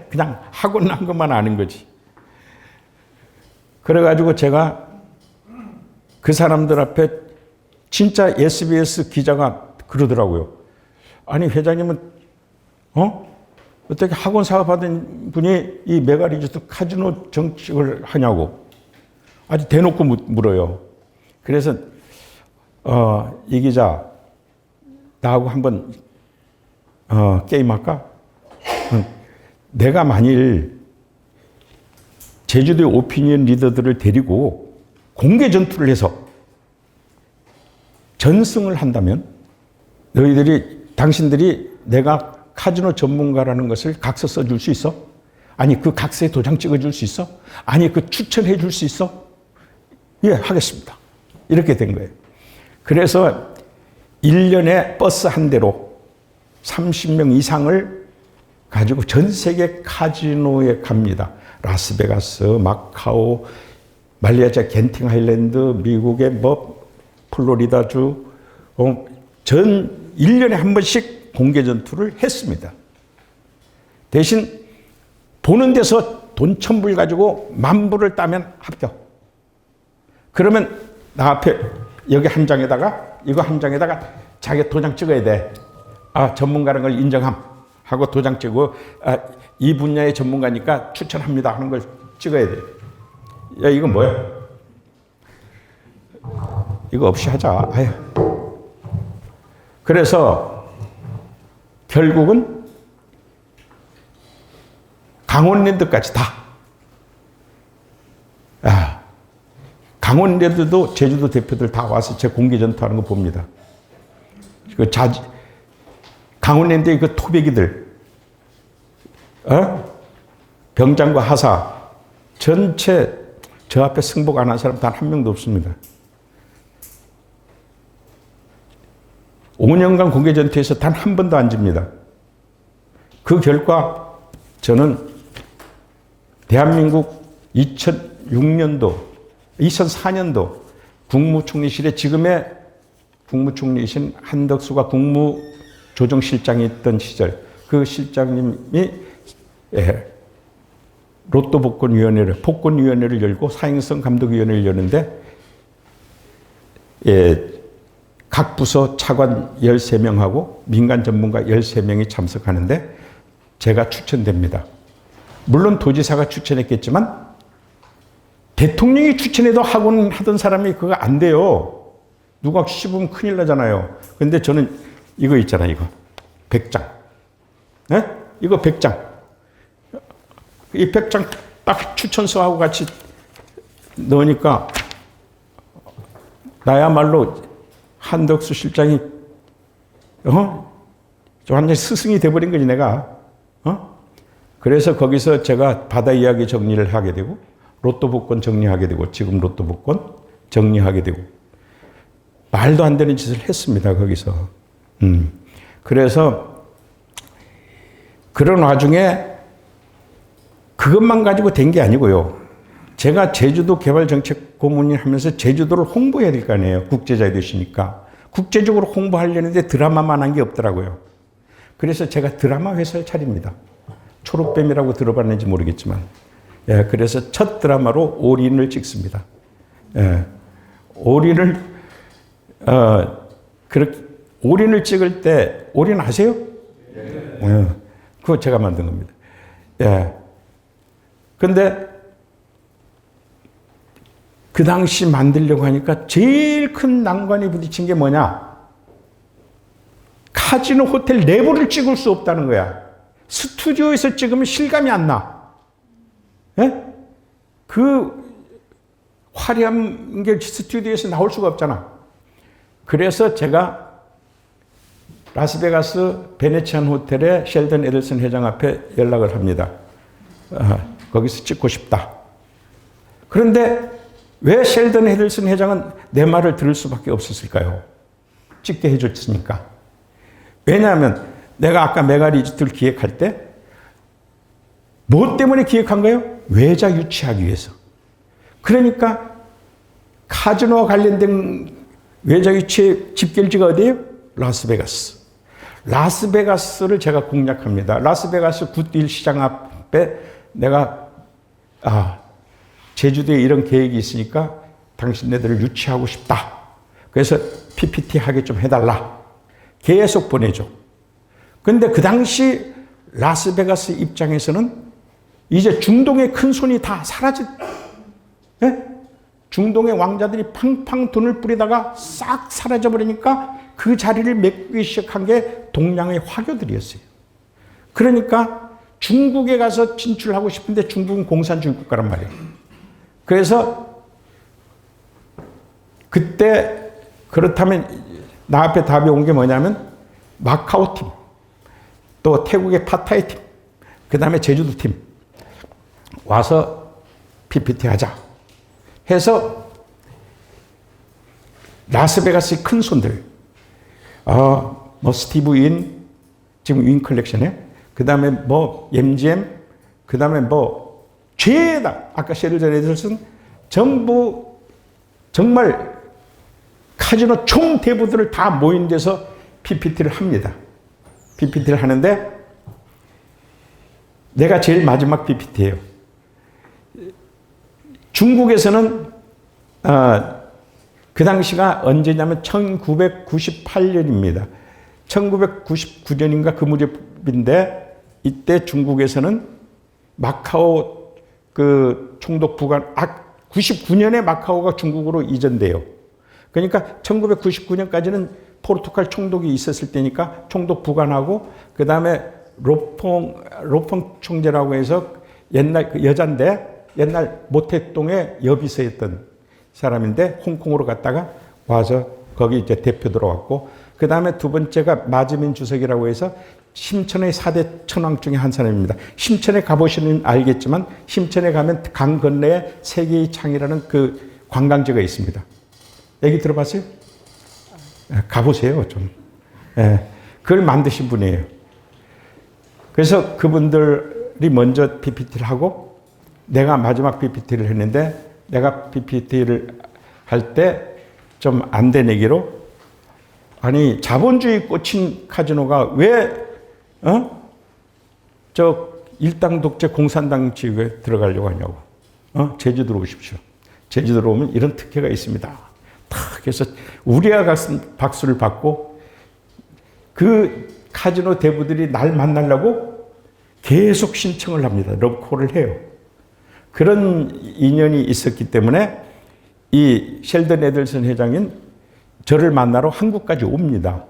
그냥 하고 난 것만 아는 거지. 그래가지고 제가 그 사람들 앞에 진짜 SBS 기자가 그러더라고요. 아니 회장님은 어떻게 학원 사업하던 분이 이 메가리조트 카지노 정책을 하냐고 아주 대놓고 물어요. 그래서 이 기자 나하고 한번 게임할까? 내가 만일 제주도의 오피니언 리더들을 데리고 공개 전투를 해서 전승을 한다면 당신들이 내가 카지노 전문가라는 것을 각서 써줄 수 있어? 아니 그 각서에 도장 찍어줄 수 있어? 아니 그 추천해 줄 수 있어? 예, 하겠습니다. 이렇게 된 거예요. 그래서 1년에 버스 한 대로 30명 이상을 가지고 전 세계 카지노에 갑니다. 라스베가스, 마카오, 말레이시아 겐팅 아일랜드, 미국의 뭐 플로리다주, 전 1년에 한 번씩 공개 전투를 했습니다. 대신 보는 데서 돈 1,000불 가지고 10,000불을 따면 합격. 그러면 나 앞에 여기 한 장에다가 이거 한 장에다가 자기 도장 찍어야 돼. 전문가라는 걸 인정함. 하고 도장 찍고 이 분야의 전문가니까 추천합니다 하는 걸 찍어야 돼. 야 이거 뭐야? 이거 없이 하자. 그래서 결국은 강원랜드까지 다. 강원랜드도 제주도 대표들 다 와서 제 공개 전투하는 거 봅니다. 강원랜드의 그 토백이들, 병장과 하사, 전체 저 앞에 승복 안 한 사람 단 한 명도 없습니다. 5년간 공개 전투에서 단 한 번도 안 집니다. 그 결과 저는 대한민국 2004년도 국무총리실에 지금의 국무총리이신 한덕수가 국무조정실장이 있던 시절 그 실장님이 로또 복권위원회를 열고 사행성 감독위원회를 여는데 각 부서 차관 13명하고 민간 전문가 13명이 참석하는데 제가 추천됩니다. 물론 도지사가 추천했겠지만 대통령이 추천해도 하던 사람이 그거 안 돼요. 누가 씹으면 큰일 나잖아요. 근데 저는 이거 있잖아요. 이거 100장. 네? 이거 100장. 이 100장 딱 추천서하고 같이 넣으니까 나야말로 한덕수 실장이 완전히 스승이 돼버린 거지 내가. 그래서 거기서 제가 바다 이야기 정리를 하게 되고 로또 복권 정리하게 되고 지금 로또 복권 정리하게 되고 말도 안 되는 짓을 했습니다. 거기서. 그래서 그런 와중에 그것만 가지고 된 게 아니고요. 제가 제주도 개발정책 고문을 하면서 제주도를 홍보해야 될 거 아니에요. 국제자이 되시니까. 국제적으로 홍보하려는데 드라마만 한 게 없더라고요. 그래서 제가 드라마 회사를 차립니다. 초록뱀이라고 들어봤는지 모르겠지만. 예, 그래서 첫 드라마로 올인을 찍습니다. 예, 올인을 찍을 때, 올인 아세요? 네. 예, 그거 제가 만든 겁니다. 예. 근데 그 당시 만들려고 하니까 제일 큰 난관이 부딪힌 게 뭐냐? 카지노 호텔 내부를 찍을 수 없다는 거야. 스튜디오에서 찍으면 실감이 안 나. 예? 그 화려한 게 스튜디오에서 나올 수가 없잖아. 그래서 제가 라스베가스 베네치안 호텔에 셸던 에델슨 회장 앞에 연락을 합니다. 거기서 찍고 싶다. 그런데 왜 셸던 에델슨 회장은 내 말을 들을 수밖에 없었을까요? 찍게 해줬으니까. 왜냐하면 내가 아까 메가리조트를 기획할 때 뭐 때문에 기획한 거예요? 외자 유치하기 위해서. 그러니까 카지노와 관련된 외자 유치의 집결지가 어디예요? 라스베가스. 라스베가스를 제가 공략합니다. 라스베가스 굿딜 시장 앞에 내가 제주도에 이런 계획이 있으니까 당신네들을 유치하고 싶다. 그래서 PPT 하게 좀 해달라. 계속 보내줘. 근데 그 당시 라스베가스 입장에서는 이제 중동의 큰 손이 다 예? 중동의 왕자들이 팡팡 돈을 뿌리다가 싹 사라져버리니까 그 자리를 메꾸기 시작한 게 동양의 화교들이었어요. 그러니까 중국에 가서 진출하고 싶은데 중국은 공산주의 국가란 말이에요. 그래서 그때 그렇다면 나 앞에 답이 온 게 뭐냐면 마카오 팀, 또 태국의 파타이 팀, 그 다음에 제주도 팀 와서 PPT 하자 해서 라스베가스의 큰 손들, 뭐 스티브 윈, 지금 윈 컬렉션에, 그 다음에 뭐 MGM, 그 다음에 뭐 죄다 아까 셰르전 에델슨 전부 정말 카지노 총 대부들을 다 모인 데서 PPT를 합니다. PPT를 하는데 내가 제일 마지막 PPT예요. 중국에서는 그 당시가 언제냐면 1998년입니다. 1999년인가 그 무렵인데 이때 중국에서는 마카오 그 총독 부관 99년에 마카오가 중국으로 이전돼요. 그러니까 1999년까지는 포르투갈 총독이 있었을 때니까 총독 부관하고 그 다음에 로펑 총재라고 해서 옛날 그 여잔데 옛날 모택동의 여비서였던 사람인데 홍콩으로 갔다가 와서 거기 이제 대표 들어왔고 그 다음에 두 번째가 마즈민 주석이라고 해서 심천의 4대 천왕 중에 한 사람입니다. 심천에 가보시면 알겠지만 심천에 가면 강 건너에 세계의 창이라는 그 관광지가 있습니다. 얘기 들어봤어요? 가보세요 좀. 그걸 만드신 분이에요. 그래서 그분들이 먼저 PPT를 하고 내가 마지막 PPT를 했는데 내가 PPT를 할 때 좀 안 된 얘기로 아니 자본주의 꽂힌 카지노가 왜 저 일당 독재 공산당 지역에 들어가려고 하냐고. 제주도로 오십시오. 제주도로 오면 이런 특혜가 있습니다. 탁 해서 우리와 같은 박수를 받고 그 카지노 대부들이 날 만나려고 계속 신청을 합니다. 러브콜을 해요. 그런 인연이 있었기 때문에 이 셸던 애들슨 회장인 저를 만나러 한국까지 옵니다.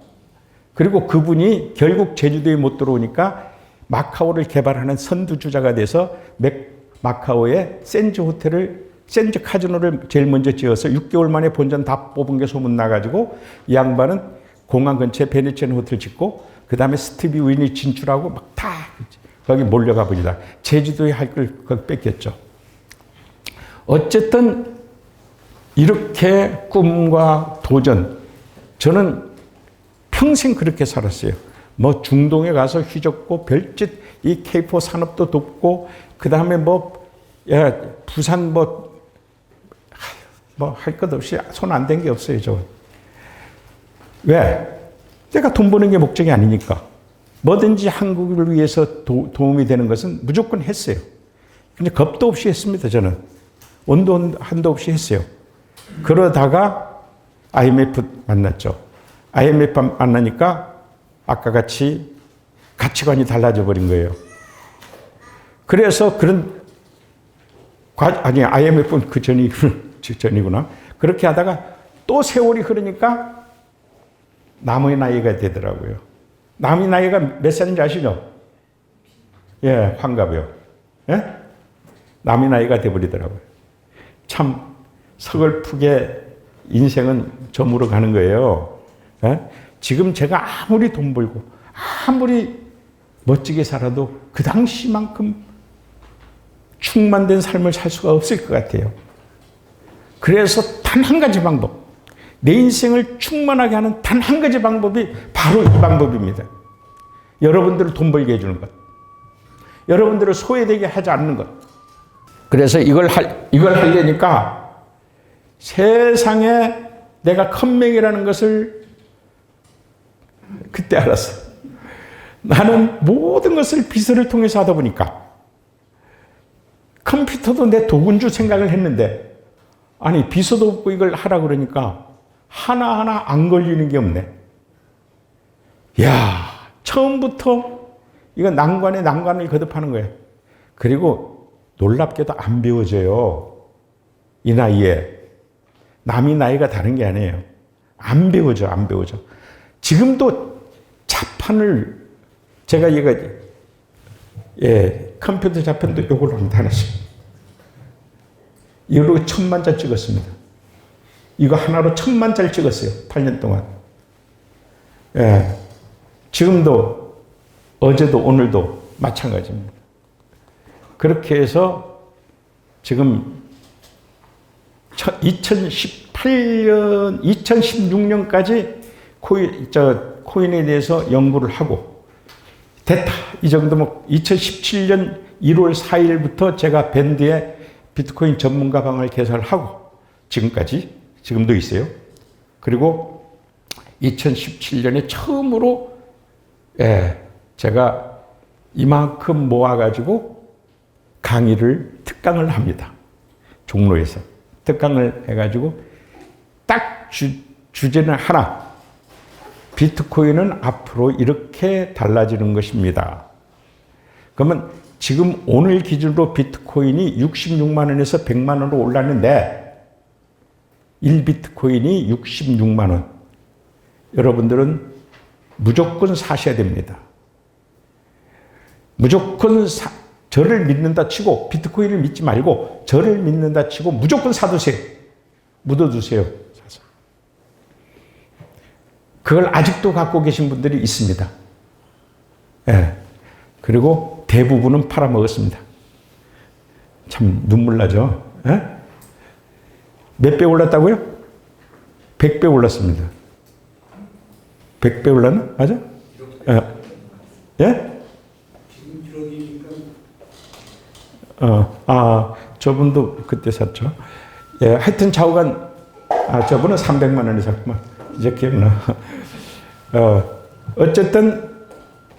그리고 그분이 결국 제주도에 못 들어오니까 마카오를 개발하는 선두주자가 돼서 마카오에 센즈 카지노를 제일 먼저 지어서 6개월 만에 본전 다 뽑은 게 소문 나가지고 이 양반은 공항 근처에 베네치안 호텔 짓고 그 다음에 스티비 윈이 진출하고 막 다 거기 몰려가 버리다. 제주도에 할 걸 거기 뺏겼죠. 어쨌든 이렇게 꿈과 도전, 저는 평생 그렇게 살았어요. 뭐 중동에 가서 휘젓고 별짓 이 K4 산업도 돕고 그 다음에 부산 뭐 할 것 없이 손 안 댄 게 없어요. 저 왜? 내가 돈 버는 게 목적이 아니니까. 뭐든지 한국을 위해서 도움이 되는 것은 무조건 했어요. 근데 겁도 없이 했습니다. 저는 온도 한도 없이 했어요. 그러다가 IMF 만났죠. IMF 만나니까 아까 같이 가치관이 달라져 버린 거예요. 그래서 IMF는 그 전이구나. 그렇게 하다가 또 세월이 흐르니까 남의 나이가 되더라고요. 남의 나이가 몇 살인지 아시죠? 예, 환갑이요. 예? 남의 나이가 돼버리더라고요. 참 서글프게 인생은 저물어 가는 거예요. 예? 지금 제가 아무리 돈 벌고 아무리 멋지게 살아도 그 당시만큼 충만된 삶을 살 수가 없을 것 같아요. 그래서 단 한 가지 방법, 내 인생을 충만하게 하는 단 한 가지 방법이 바로 이 방법입니다. 여러분들을 돈 벌게 해주는 것. 여러분들을 소외되게 하지 않는 것. 그래서 이걸 하려니까 세상에 내가 컴맹이라는 것을 그때 알았어. 나는 모든 것을 비서를 통해서 하다 보니까 컴퓨터도 내 도구인 줄 생각을 했는데 아니 비서도 없고 이걸 하라 그러니까 하나하나 안 걸리는 게 없네. 야, 처음부터 이건 난관에 난관을 거듭하는 거예요. 그리고 놀랍게도 안 배워져요. 이 나이에. 남이 나이가 다른 게 아니에요. 안 배워져. 지금도 자판을 제가 컴퓨터 자판도 이걸로 합니다. 하나씩. 이걸로 1000만짜리 찍었습니다. 이거 하나로 1000만짜리 찍었어요. 8년 동안. 예. 지금도 어제도 오늘도 마찬가지입니다. 그렇게 해서 지금 2018년, 2016년까지 코인에 대해서 연구를 하고 됐다. 이 정도면 2017년 1월 4일부터 제가 밴드에 비트코인 전문가 방을 개설하고 지금도 있어요. 그리고 2017년에 처음으로 제가 이만큼 모아가지고 특강을 합니다. 종로에서. 특강을 해가지고 딱 주제는 하나. 비트코인은 앞으로 이렇게 달라지는 것입니다. 그러면 지금 오늘 기준으로 비트코인이 66만 원에서 100만 원으로 올랐는데 1비트코인이 66만 원. 여러분들은 무조건 사셔야 됩니다. 무조건 저를 믿는다 치고 비트코인을 믿지 말고 저를 믿는다 치고 무조건 사두세요. 묻어두세요. 사서. 그걸 아직도 갖고 계신 분들이 있습니다. 예. 그리고 대부분은 팔아먹었습니다. 참 눈물 나죠. 예? 몇 배 올랐다고요? 100배 올랐습니다. 100배 올랐나? 맞아? 예? 저분도 그때 샀죠. 예, 하여튼 좌우간, 저분은 300만 원에 샀구만. 이제 기억나. 어쨌든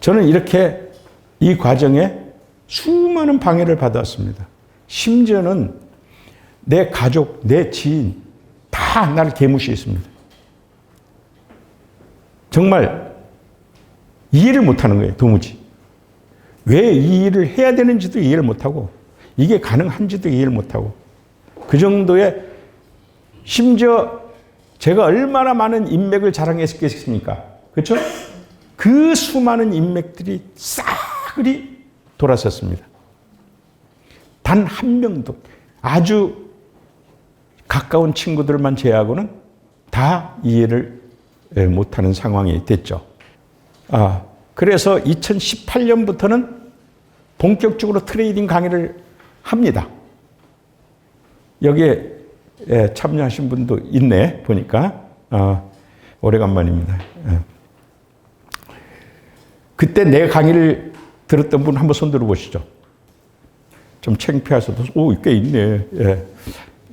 저는 이렇게 이 과정에 수많은 방해를 받았습니다. 심지어는 내 가족, 내 지인, 다 나를 개무시했습니다. 정말 이해를 못하는 거예요. 도무지. 왜 이 일을 해야 되는지도 이해를 못하고 이게 가능한지도 이해를 못하고 그 정도의 심지어 제가 얼마나 많은 인맥을 자랑했겠습니까? 그렇죠? 그 수많은 인맥들이 싸그리 돌아섰습니다. 단 한 명도 아주 가까운 친구들만 제외하고는 다 이해를 못하는 상황이 됐죠. 그래서 2018년부터는 본격적으로 트레이딩 강의를 합니다. 여기에 참여하신 분도 있네, 보니까. 오래간만입니다. 그때 내 강의를 들었던 분 한번 손 들어보시죠. 좀 창피하셔도, 꽤 있네.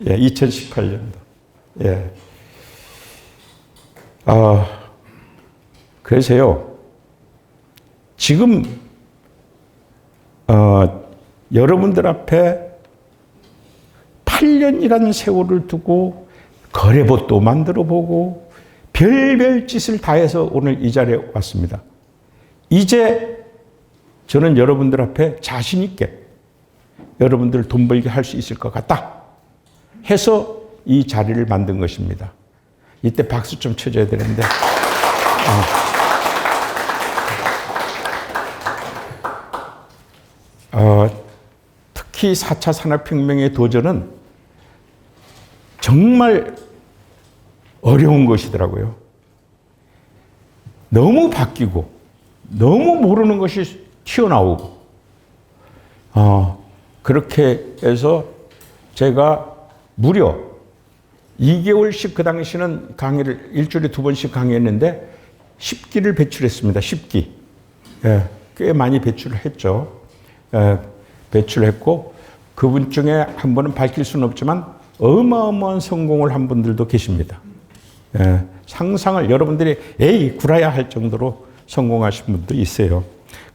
2018년도. 그래서요, 지금, 여러분들 앞에 8년이라는 세월을 두고 거래봇도 만들어 보고 별별 짓을 다 해서 오늘 이 자리에 왔습니다. 이제 저는 여러분들 앞에 자신 있게 여러분들 돈 벌게 할 수 있을 것 같다 해서 이 자리를 만든 것입니다. 이때 박수 좀 쳐줘야 되는데. 특히 4차 산업혁명의 도전은 정말 어려운 것이더라고요. 너무 바뀌고 너무 모르는 것이 튀어나오고 그렇게 해서 제가 무려 2개월씩 그 당시는 강의를 일주일에 2번씩 강의했는데 10기를 배출했습니다. 10기. 꽤 많이 배출을 했죠. 배출했고 그분 중에 한 분은 밝힐 수는 없지만 어마어마한 성공을 한 분들도 계십니다. 상상을 여러분들이 에이 구라야 할 정도로 성공하신 분도 있어요.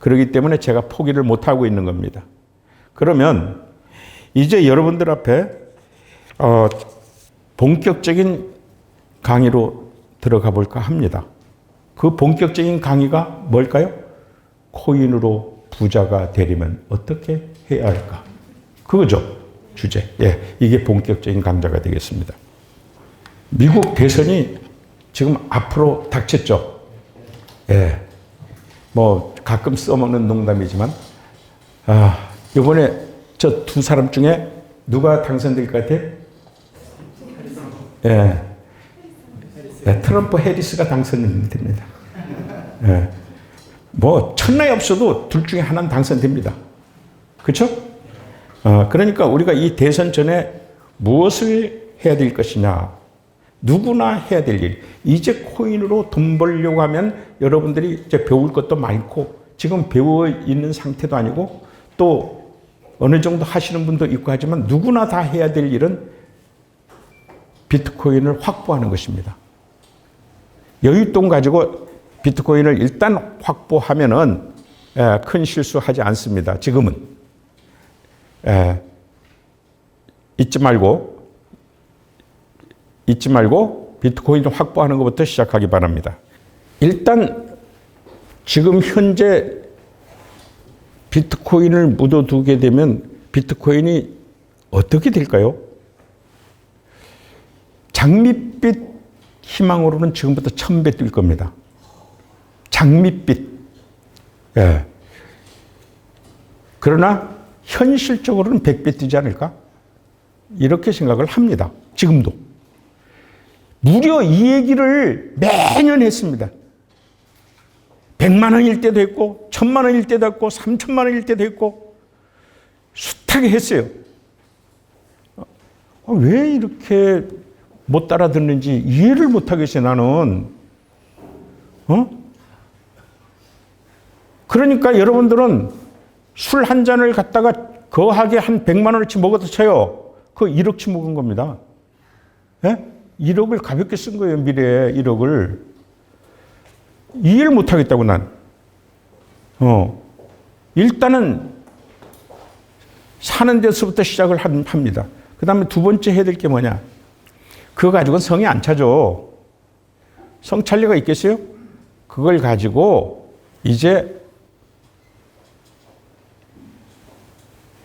그렇기 때문에 제가 포기를 못하고 있는 겁니다. 그러면 이제 여러분들 앞에 본격적인 강의로 들어가 볼까 합니다. 그 본격적인 강의가 뭘까요? 코인으로 부자가 되려면 어떻게 해야 할까? 그거죠, 주제. 이게 본격적인 강좌가 되겠습니다. 미국 대선이 지금 앞으로 닥쳤죠. 뭐 가끔 써먹는 농담이지만 이번에 저 두 사람 중에 누가 당선될 것 같아요? 트럼프 해리스가 당선됩니다. 뭐 천하에 없어도 둘 중에 하나는 당선됩니다. 그렇죠? 그러니까 우리가 이 대선 전에 무엇을 해야 될 것이냐, 누구나 해야 될 일. 이제 코인으로 돈 벌려고 하면 여러분들이 이제 배울 것도 많고 지금 배워 있는 상태도 아니고 또 어느 정도 하시는 분도 있고 하지만 누구나 다 해야 될 일은 비트코인을 확보하는 것입니다. 여윳돈 가지고 비트코인을 일단 확보하면은 큰 실수하지 않습니다. 지금은. 잊지 말고 비트코인을 확보하는 것부터 시작하기 바랍니다. 일단 지금 현재 비트코인을 묻어두게 되면 비트코인이 어떻게 될까요? 장밋빛 희망으로는 지금부터 1000배 뛸 겁니다. 장밋빛. 그러나 현실적으로는 100배 뛰지 않을까? 이렇게 생각을 합니다. 지금도. 무려 이 얘기를 매년 했습니다. 100만 원일 때도 있고 1000만 원일 때도 있고 3000만 원일 때도 있고 숱하게 했어요. 왜 이렇게 못 따라듣는지 이해를 못하겠어요, 나는. 그러니까 여러분들은 술 한 잔을 갖다가 거하게 한 100만 원어치 먹어도 쳐요. 그거 1억치 먹은 겁니다. 1억을 가볍게 쓴 거예요, 미래에 1억을. 이해를 못하겠다고 난. 일단은 사는 데서부터 시작을 합니다. 그 다음에 두 번째 해야 될 게 뭐냐. 그거 가지고는 성이 안 차죠. 성 찰 리가 있겠어요? 그걸 가지고 이제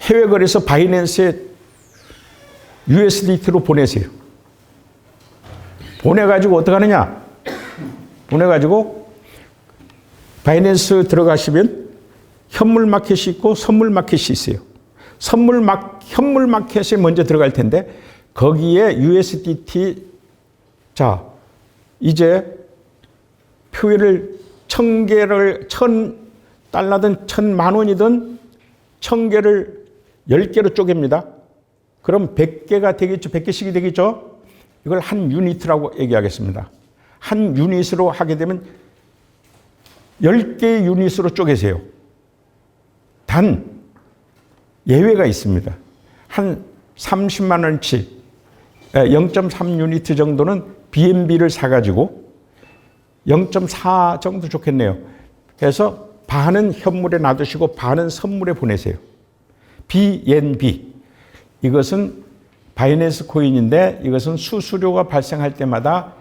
해외 거래소 바이낸스에 USDT로 보내세요. 보내가지고 어떻게 하느냐? 보내가지고 바이낸스 들어가시면 현물 마켓이 있고 선물 마켓이 있어요. 현물 마켓에 먼저 들어갈 텐데 거기에 USDT 자 이제 표현을 1,000개를 1,000달러든 1,000,000원이든 1,000개를 10개로 쪼갭니다. 그럼 100개가 되겠죠. 100개씩이 되겠죠. 이걸 한 유니트라고 얘기하겠습니다. 한 유닛으로 하게 되면 10개의 유닛으로 쪼개세요. 단 예외가 있습니다. 한 30만 원치 0.3 유니트 정도는 BNB를 사가지고 0.4 정도 좋겠네요. 그래서 반은 현물에 놔두시고 반은 선물에 보내세요. BNB. 이것은 바이낸스 코인인데 이것은 수수료가 발생할 때마다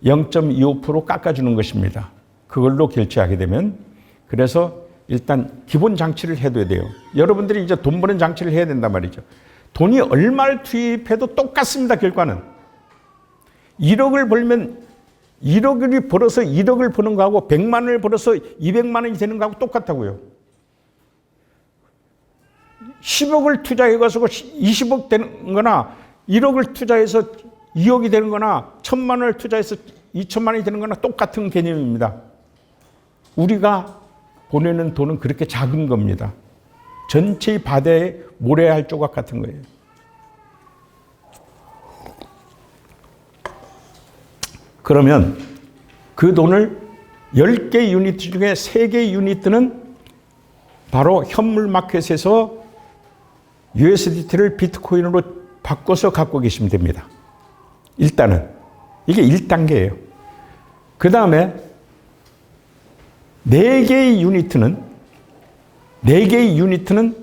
0.25% 깎아주는 것입니다. 그걸로 결제하게 되면 그래서 일단 기본 장치를 해둬야 돼요. 여러분들이 이제 돈 버는 장치를 해야 된단 말이죠. 돈이 얼마를 투입해도 똑같습니다. 결과는. 1억을 벌면 1억을 벌어서 1억을 버는 거하고 100만 원을 벌어서 200만 원이 되는 거하고 똑같다고요. 10억을 투자해가지고 20억 되는 거나 1억을 투자해서 2억이 되는 거나 1,000만 원을 투자해서 2천만 원이 되는 거나 똑같은 개념입니다. 우리가 보내는 돈은 그렇게 작은 겁니다. 전체의 바다에 모래알 조각 같은 거예요. 그러면 그 돈을 10개 유니트 중에 3개 유니트는 바로 현물 마켓에서 USDT를 비트코인으로 바꿔서 갖고 계시면 됩니다. 일단은. 이게 1단계예요. 그 다음에 4개의 유니트는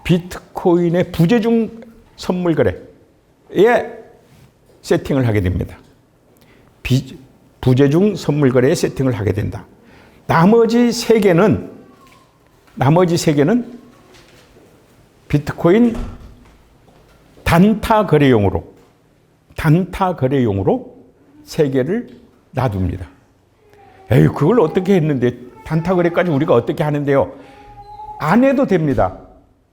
비트코인의 부재중 선물 거래에 세팅을 하게 됩니다. 부재중 선물 거래에 세팅을 하게 된다. 나머지 3개는 비트코인 단타 거래용으로 3개를 놔둡니다. 에이, 그걸 어떻게 했는데 단타 거래까지 우리가 어떻게 하는데요? 안 해도 됩니다.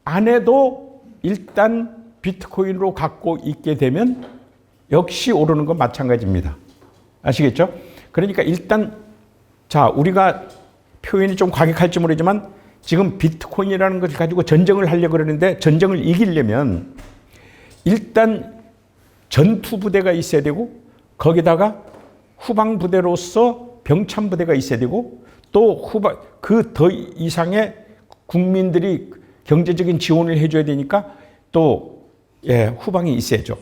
안 해도 일단 비트코인으로 갖고 있게 되면 역시 오르는 건 마찬가지입니다. 아시겠죠? 그러니까 일단 자, 우리가 표현이 좀 과격할지 모르지만 지금 비트코인이라는 것을 가지고 전쟁을 하려고 그러는데 전쟁을 이기려면 일단 전투부대가 있어야 되고 거기다가 후방부대로서 병참부대가 있어야 되고 또 그 더 이상의 국민들이 경제적인 지원을 해줘야 되니까 또 후방이 있어야죠.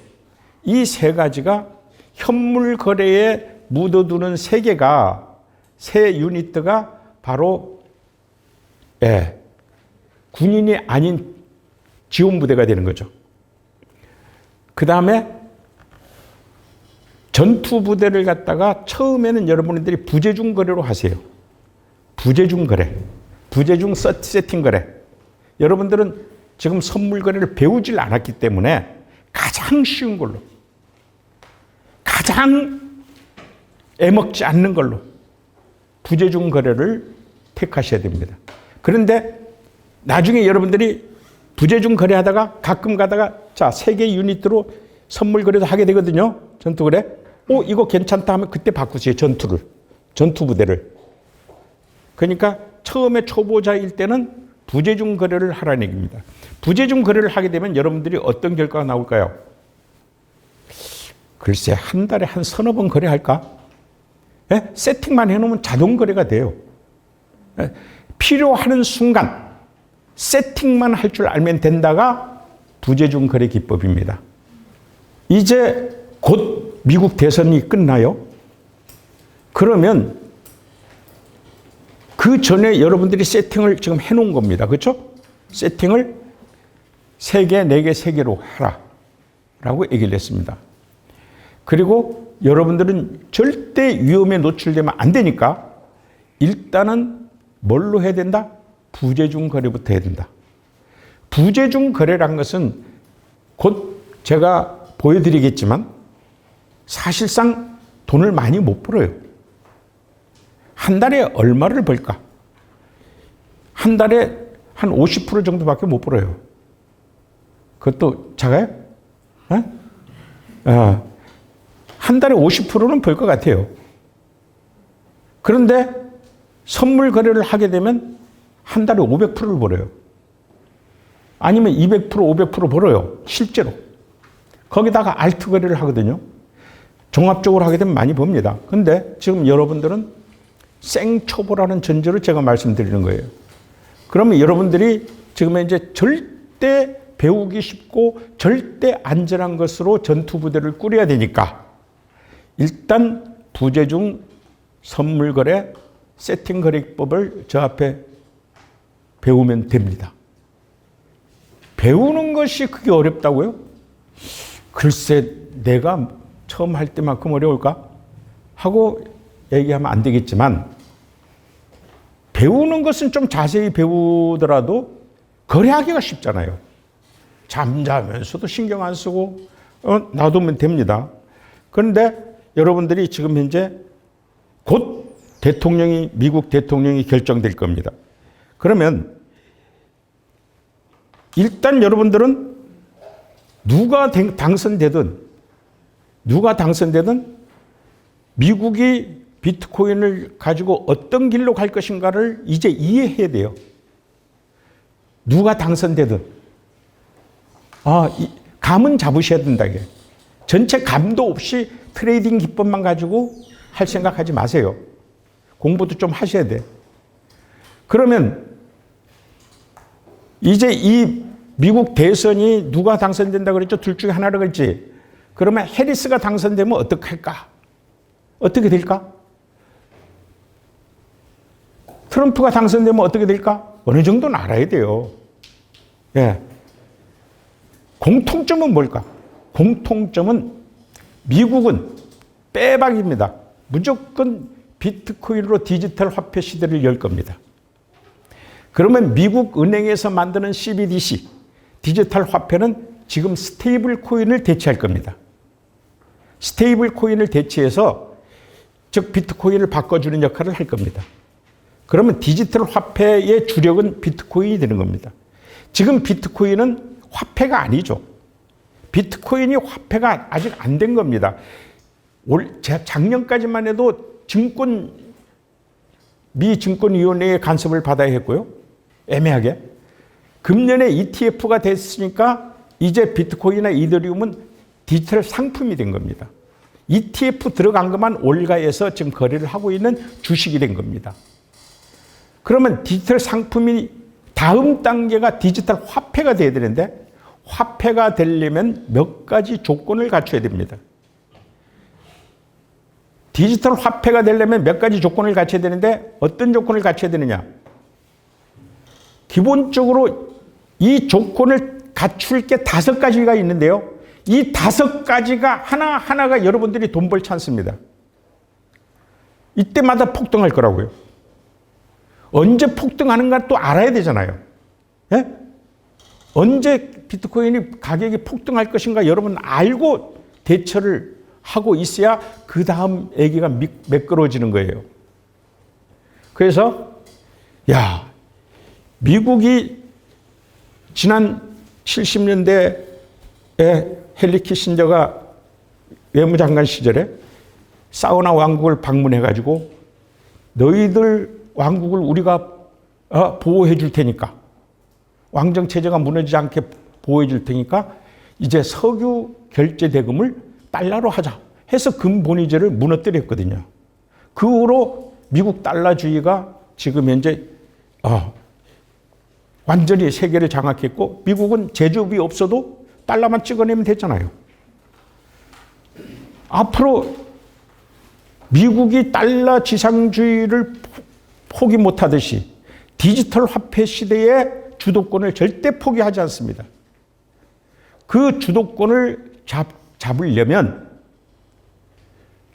이 3가지가 현물 거래에 묻어두는 3개가 세 유니트가 바로 군인이 아닌 지원부대가 되는 거죠. 그 다음에 전투부대를 갖다가 처음에는 여러분들이 부재중 거래로 하세요. 부재중 거래. 부재중 세팅 거래. 여러분들은 지금 선물 거래를 배우질 않았기 때문에 가장 쉬운 걸로, 가장 애먹지 않는 걸로 부재중 거래를 택하셔야 됩니다. 그런데 나중에 여러분들이 부재중 거래하다가 가끔 가다가 자, 3개 유니트로 선물 거래도 하게 되거든요. 전투 거래. 이거 괜찮다 하면 그때 바꾸세요. 전투부대를. 그러니까 처음에 초보자일 때는 부재중 거래를 하라는 얘기입니다. 부재중 거래를 하게 되면 여러분들이 어떤 결과가 나올까요? 글쎄, 한 달에 한 서너 번 거래할까? 세팅만 해놓으면 자동 거래가 돼요. 필요하는 순간 세팅만 할 줄 알면 된다가 부재중 거래 기법입니다. 이제 곧 미국 대선이 끝나요. 그러면 그 전에 여러분들이 세팅을 지금 해놓은 겁니다. 그렇죠? 세팅을 3개, 4개, 3개로 하라 라고 얘기를 했습니다. 그리고 여러분들은 절대 위험에 노출되면 안 되니까 일단은 뭘로 해야 된다? 부재중 거래부터 해야 된다. 부재중 거래란 것은 곧 제가 보여드리겠지만 사실상 돈을 많이 못 벌어요. 한 달에 얼마를 벌까? 한 달에 한 50% 정도밖에 못 벌어요. 그것도 작아요? 한 달에 50%는 벌 것 같아요. 그런데 선물 거래를 하게 되면 한 달에 500%를 벌어요. 아니면 200%, 500% 벌어요. 실제로. 거기다가 알트 거래를 하거든요. 종합적으로 하게 되면 많이 법니다. 근데 지금 여러분들은 생초보라는 전제로 제가 말씀드리는 거예요. 그러면 여러분들이 지금 이제 절대 배우기 쉽고 절대 안전한 것으로 전투부대를 꾸려야 되니까 일단 부재중 선물거래 세팅거래법을 저 앞에 배우면 됩니다. 배우는 것이 그게 어렵다고요? 글쎄 내가 처음 할 때만큼 어려울까? 하고 얘기하면 안 되겠지만 배우는 것은 좀 자세히 배우더라도 거래하기가 쉽잖아요. 잠자면서도 신경 안 쓰고 놔두면 됩니다. 그런데 여러분들이 지금 현재 곧 미국 대통령이 결정될 겁니다. 그러면 일단 여러분들은 누가 당선되든 미국이 비트코인을 가지고 어떤 길로 갈 것인가를 이제 이해해야 돼요. 누가 당선되든. 감은 잡으셔야 된다. 이게. 전체 감도 없이 트레이딩 기법만 가지고 할 생각하지 마세요. 공부도 좀 하셔야 돼. 그러면 이제 이 미국 대선이 누가 당선된다 그랬죠? 둘 중에 하나를 그랬지. 그러면 해리스가 당선되면 어떡할까? 어떻게 될까? 트럼프가 당선되면 어떻게 될까? 어느 정도는 알아야 돼요. 예. 공통점은 뭘까? 공통점은 미국은 빼박입니다. 무조건 비트코인으로 디지털 화폐 시대를 열 겁니다. 그러면 미국 은행에서 만드는 CBDC, 디지털 화폐는 지금 스테이블 코인을 대체할 겁니다. 스테이블 코인을 대체해서 즉 비트코인을 바꿔주는 역할을 할 겁니다. 그러면 디지털 화폐의 주력은 비트코인이 되는 겁니다. 지금 비트코인은 화폐가 아니죠. 비트코인이 화폐가 아직 안 된 겁니다. 작년까지만 해도 미 증권위원회의 간섭을 받아야 했고요. 애매하게. 금년에 ETF가 됐으니까 이제 비트코인이나 이더리움은 디지털 상품이 된 겁니다. ETF 들어간 것만 올가에서 지금 거래를 하고 있는 주식이 된 겁니다. 그러면 디지털 상품이 다음 단계가 디지털 화폐가 돼야 되는데 화폐가 되려면 몇 가지 조건을 갖춰야 됩니다. 디지털 화폐가 되려면 몇 가지 조건을 갖춰야 되는데 어떤 조건을 갖춰야 되느냐? 기본적으로 이 조건을 갖출 게 5가지가 있는데요. 이 5가지가 하나하나가 여러분들이 돈 벌 찬스입니다. 이때마다 폭등할 거라고요. 언제 폭등하는가 또 알아야 되잖아요. 예? 언제 비트코인이 가격이 폭등할 것인가 여러분 알고 대처를 하고 있어야 그 다음 얘기가 매끄러워지는 거예요. 그래서 미국이 지난 70년대에 헨리 키신저가 외무장관 시절에 사우나 왕국을 방문해가지고 너희들 왕국을 우리가 보호해 줄 테니까 왕정체제가 무너지지 않게 보호해 줄 테니까 이제 석유 결제 대금을 달러로 하자 해서 금본위제를 무너뜨렸거든요. 그 후로 미국 달러주의가 지금 현재 완전히 세계를 장악했고 미국은 제조업이 없어도 달러만 찍어내면 됐잖아요. 앞으로 미국이 달러 지상주의를 포기 못하듯이 디지털 화폐 시대의 주도권을 절대 포기하지 않습니다. 그 주도권을 잡으려면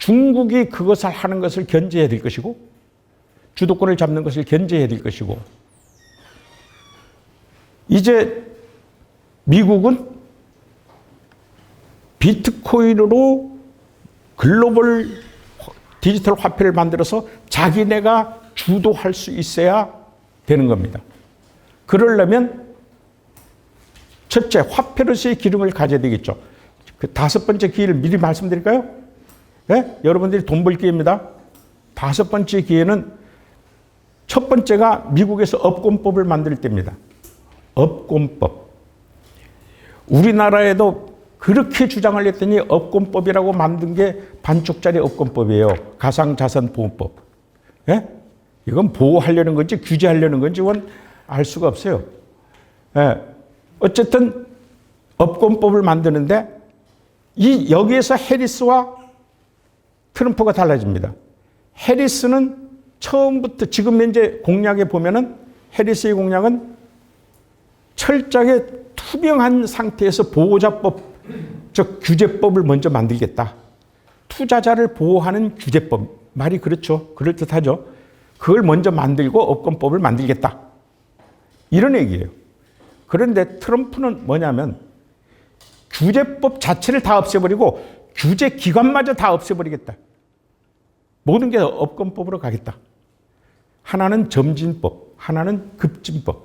중국이 그것을 하는 것을 견제해야 될 것이고 주도권을 잡는 것을 견제해야 될 것이고 이제 미국은 비트코인으로 글로벌 디지털 화폐를 만들어서 자기네가 주도할 수 있어야 되는 겁니다. 그러려면 첫째, 화폐로서의 기능을 가져야 되겠죠. 그 5번째 기회를 미리 말씀드릴까요? 네? 여러분들이 돈 벌 기회입니다. 5번째 기회는 첫 번째가 미국에서 업권법을 만들 때입니다. 업권법. 우리나라에도 그렇게 주장을 했더니 업권법이라고 만든 게 반쪽짜리 업권법이에요. 가상자산보호법. 예? 이건 보호하려는 건지 규제하려는 건지 알 수가 없어요. 예. 어쨌든 업권법을 만드는데 여기에서 해리스와 트럼프가 달라집니다. 해리스는 처음부터 지금 현재 공약에 보면은 해리스의 공약은 철저하게 투명한 상태에서 보호자법, 즉 규제법을 먼저 만들겠다. 투자자를 보호하는 규제법. 말이 그렇죠. 그럴듯하죠. 그걸 먼저 만들고 업권법을 만들겠다. 이런 얘기예요. 그런데 트럼프는 뭐냐면 규제법 자체를 다 없애버리고 규제 기관마저 다 없애버리겠다. 모든 게 업권법으로 가겠다. 하나는 점진법, 하나는 급진법.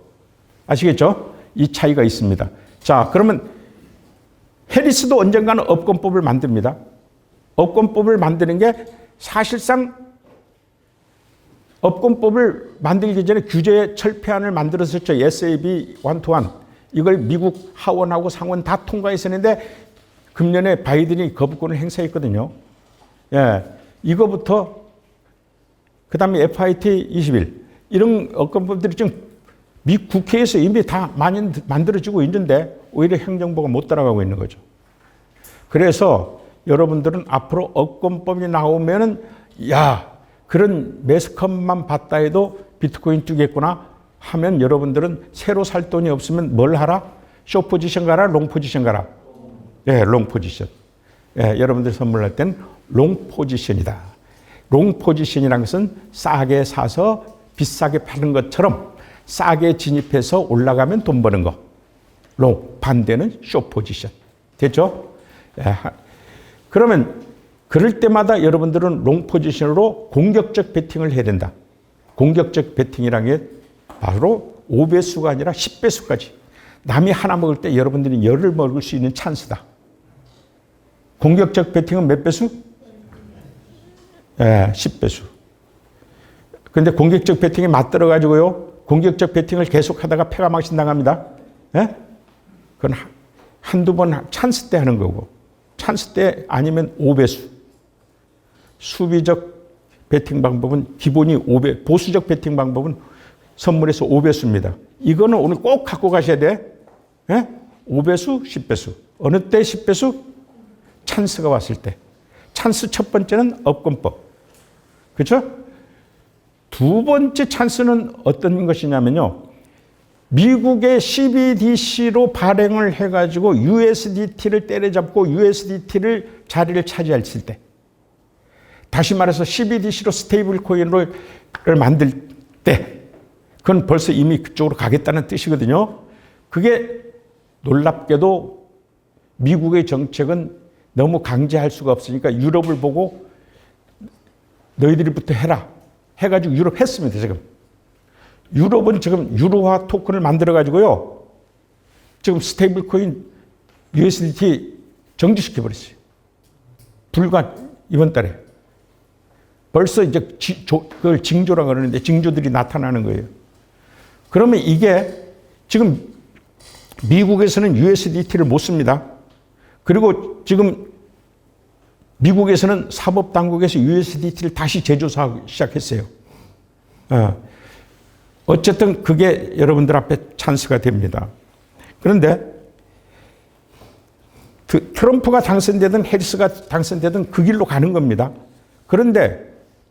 아시겠죠? 이 차이가 있습니다. 자, 그러면 해리스도 언젠가는 업권법을 만듭니다. 업권법을 만드는 게 사실상 업권법을 만들기 전에 규제 철폐안을 만들었었죠. SAB 121. 이걸 미국 하원하고 상원 다 통과했었는데 금년에 바이든이 거부권을 행사했거든요. 예, 이거부터 그다음에 FIT 21 이런 업권법들이 지금 미 국회에서 이미 다 많이 만들어지고 있는데 오히려 행정부가 못 따라가고 있는 거죠. 그래서 여러분들은 앞으로 업권법이 나오면은 야, 그런 매스컴만 봤다 해도 비트코인 뛰겠구나 하면 여러분들은 새로 살 돈이 없으면 뭘 하라? 숏 포지션 가라? 롱 포지션 가라? 예, 롱 포지션. 예, 여러분들 선물할 땐 롱 포지션이다. 롱 포지션이라는 것은 싸게 사서 비싸게 파는 것처럼 싸게 진입해서 올라가면 돈 버는 거. 롱. 반대는 숏 포지션. 됐죠? 예, 그러면 그럴 때마다 여러분들은 롱 포지션으로 공격적 베팅을 해야 된다. 공격적 베팅이라는 게 바로 5배수가 아니라 10배수까지. 남이 하나 먹을 때 여러분들이 열을 먹을 수 있는 찬스다. 공격적 베팅은 몇 배수? 예, 10배수. 근데 공격적 베팅에 맞들어가지고요. 공격적 베팅을 계속 하다가 패가 망신 당합니다. 예? 그건 한두 번 찬스 때 하는 거고. 찬스 때 아니면 5배수. 수비적 베팅 방법은 기본이 5배, 보수적 베팅 방법은 선물에서 5배수입니다. 이거는 오늘 꼭 갖고 가셔야 돼. 예? 5배수, 10배수. 어느 때 10배수? 찬스가 왔을 때. 찬스 첫 번째는 업권법. 그렇죠? 두 번째 찬스는 어떤 것이냐면요. 미국의 CBDC로 발행을 해가지고 USDT를 때려잡고 USDT를 자리를 차지했을 때. 다시 말해서 CBDC로 스테이블 코인을 만들 때. 그건 벌써 이미 그쪽으로 가겠다는 뜻이거든요. 그게 놀랍게도 미국의 정책은 너무 강제할 수가 없으니까 유럽을 보고 너희들이부터 해라. 해가지고 유럽 했습니다, 지금. 유럽은 지금 유로화 토큰을 만들어가지고요. 지금 스테이블 코인 USDT 정지시켜버렸어요. 불과 이번 달에. 벌써 이제 그걸 징조라고 그러는데 징조들이 나타나는 거예요. 그러면 이게 지금 미국에서는 USDT를 못 씁니다. 그리고 지금 미국에서는 사법당국에서 USDT를 다시 제조사하기 시작했어요. 어쨌든 그게 여러분들 앞에 찬스가 됩니다. 그런데 트럼프가 당선되든 해리스가 당선되든 그 길로 가는 겁니다. 그런데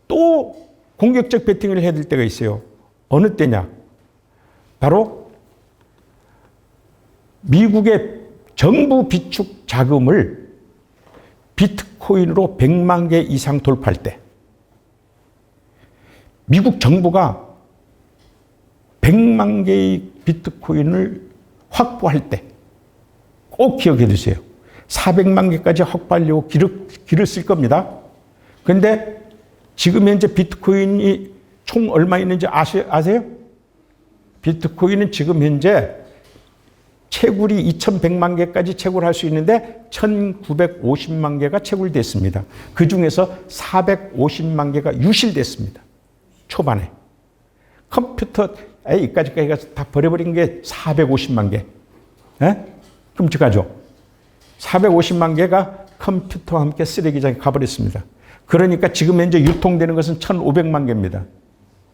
또 공격적 베팅을 해야 될 때가 있어요. 어느 때냐? 바로 미국의 정부 비축 자금을 비트코인으로 100만 개 이상 돌파할 때, 미국 정부가 100만 개의 비트코인을 확보할 때 꼭 기억해 두세요. 400만 개까지 확보하려고 길을 쓸 겁니다. 그런데 지금 현재 비트코인이 총 얼마 있는지 아세요? 비트코인은 지금 현재 채굴이 2100만 개까지 채굴할 수 있는데 1950만 개가 채굴됐습니다. 그 중에서 450만 개가 유실됐습니다. 초반에. 컴퓨터 이까지까지 가서 다 버려버린 게 450만 개. 에? 끔찍하죠? 450만 개가 컴퓨터와 함께 쓰레기장에 가버렸습니다. 그러니까 지금 현재 유통되는 것은 1500만 개입니다.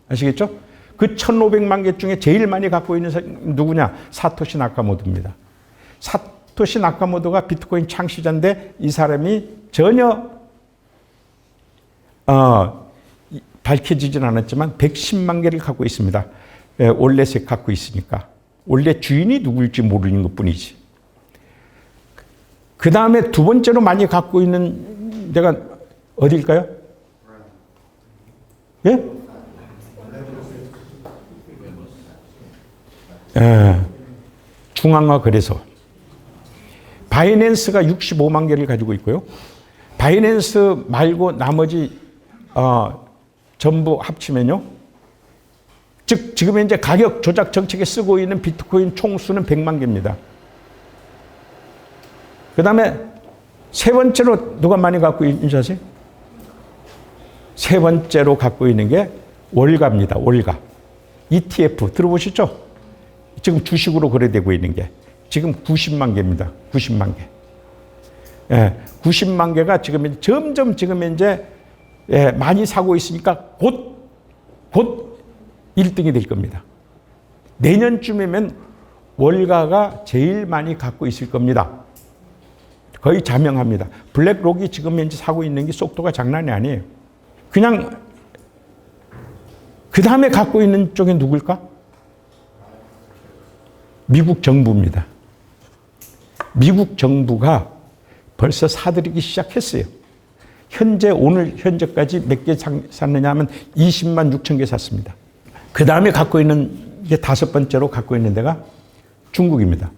아시겠죠? 그 1500만 개 중에 제일 많이 갖고 있는 사람이 누구냐? 사토시 나카모토입니다. 사토시 나카모토가 비트코인 창시자인데 이 사람이 전혀 밝혀지진 않았지만 110만 개를 갖고 있습니다. 원래색 갖고 있으니까. 원래 주인이 누구일지 모르는 것뿐이지. 그 다음에 두 번째로 많이 갖고 있는 데가 어디일까요? 예? 중앙화 거래소. 바이낸스가 65만 개를 가지고 있고요. 바이낸스 말고 나머지 전부 합치면요. 즉 지금 현재 가격 조작 정책에 쓰고 있는 비트코인 총수는 100만 개입니다. 그 다음에 세 번째로 누가 많이 갖고 있는지 아세요? 세 번째로 갖고 있는 게 월가입니다. 월가. ETF 들어보셨죠? 지금 주식으로 거래되고 있는 게 지금 90만 개입니다. 90만 개. 예, 90만 개가 지금 점점 지금 현재 많이 사고 있으니까 곧 1등이 될 겁니다. 내년쯤이면 월가가 제일 많이 갖고 있을 겁니다. 거의 자명합니다. 블랙록이 지금 현재 사고 있는 게 속도가 장난이 아니에요. 그냥 그 다음에 갖고 있는 쪽에 누굴까? 미국 정부입니다. 미국 정부가 벌써 사들이기 시작했어요. 오늘 현재까지 몇 개 샀느냐 하면 20만 6천 개 샀습니다. 그 다음에 갖고 있는 게 다섯 번째로 갖고 있는 데가 중국입니다.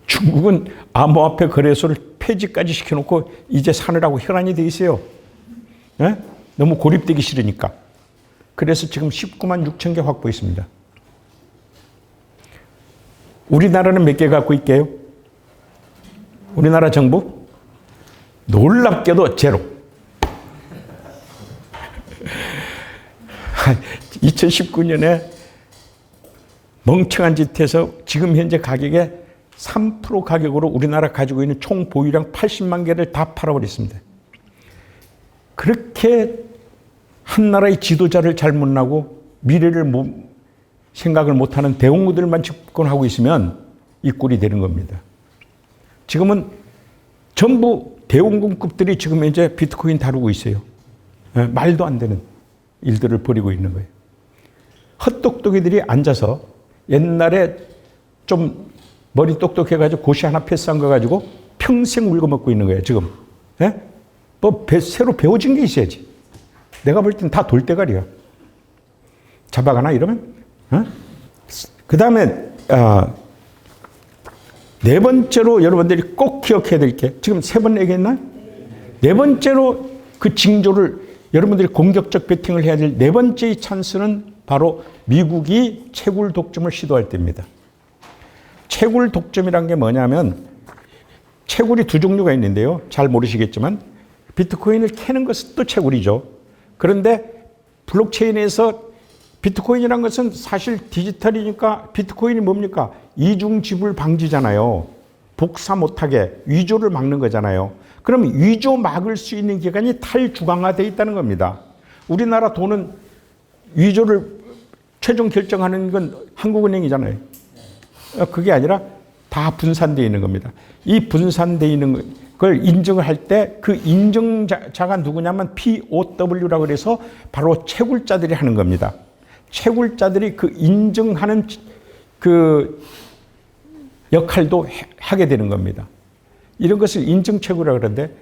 중국은 암호화폐 거래소를 폐지까지 시켜놓고 이제 사느라고 혈안이 돼 있어요. 네? 너무 고립되기 싫으니까. 그래서 지금 19만 6천 개 확보했습니다. 우리나라는 몇 개 갖고 있게요? 우리나라 정부? 놀랍게도 제로. 2019년에 멍청한 짓 해서 지금 현재 가격에 3% 가격으로 우리나라 가지고 있는 총 보유량 80만 개를 다 팔아버렸습니다. 그렇게 한 나라의 지도자를 잘못 나고 미래를 생각을 못하는 대웅들만 집권하고 있으면 이 꼴이 되는 겁니다. 지금은 전부 대웅군급들이 지금 이제 비트코인 다루고 있어요. 말도 안 되는 일들을 벌이고 있는 거예요. 헛똑똑이들이 앉아서 옛날에 좀 머리 똑똑해가지고 고시 하나 패스한 거 가지고 평생 울고먹고 있는 거예요, 지금. 예? 뭐 새로 배워진 게 있어야지. 내가 볼 땐 다 돌대가리야. 잡아가나 이러면? 그 다음에 네 번째로 여러분들이 꼭 기억해야 될 게 지금 세 번 얘기했나요? 네 번째로 그 징조를 여러분들이 공격적 배팅을 해야 될 네 번째의 찬스는 바로 미국이 채굴 독점을 시도할 때입니다. 채굴 독점이란 게 뭐냐면 채굴이 두 종류가 있는데요. 잘 모르시겠지만 비트코인을 캐는 것은 또 채굴이죠. 그런데 블록체인에서 비트코인이란 것은 사실 디지털이니까 비트코인이 뭡니까? 이중지불 방지잖아요. 복사 못하게 위조를 막는 거잖아요. 그럼 위조 막을 수 있는 기관이 탈주강화되어 있다는 겁니다. 우리나라 돈은 위조를 최종 결정하는 건 한국은행이잖아요. 그게 아니라 다 분산되어 있는 겁니다. 이 분산되어 있는 걸 인정을 할 때 그 인정자가 누구냐면 POW라고 그래서 바로 채굴자들이 하는 겁니다. 채굴자들이 그 인정하는 그 역할도 하게 되는 겁니다. 이런 것을 인증채굴이라고 그러는데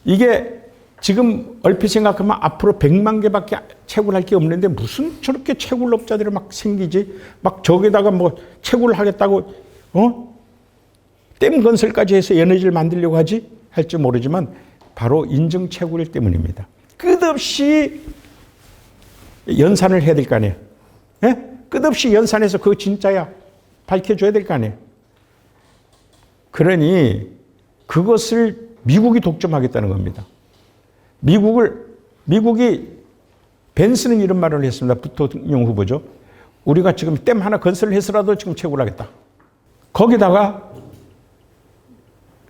이게 지금 얼핏 생각하면 앞으로 100만 개밖에 채굴할 게 없는데 무슨 저렇게 채굴업자들이 막 생기지? 막 저기다가 뭐 채굴을 하겠다고 댐 건설까지 해서 에너지를 만들려고 하지? 할지 모르지만 바로 인증 채굴 때문입니다. 끝없이 연산을 해야 될 거 아니에요. 예? 끝없이 연산해서 그거 진짜야 밝혀줘야 될 거 아니에요. 그러니 그것을 미국이 독점하겠다는 겁니다. 미국이 벤스는 이런 말을 했습니다. 부통령 후보죠. 우리가 지금 댐 하나 건설을 해서라도 지금 채굴을 하겠다.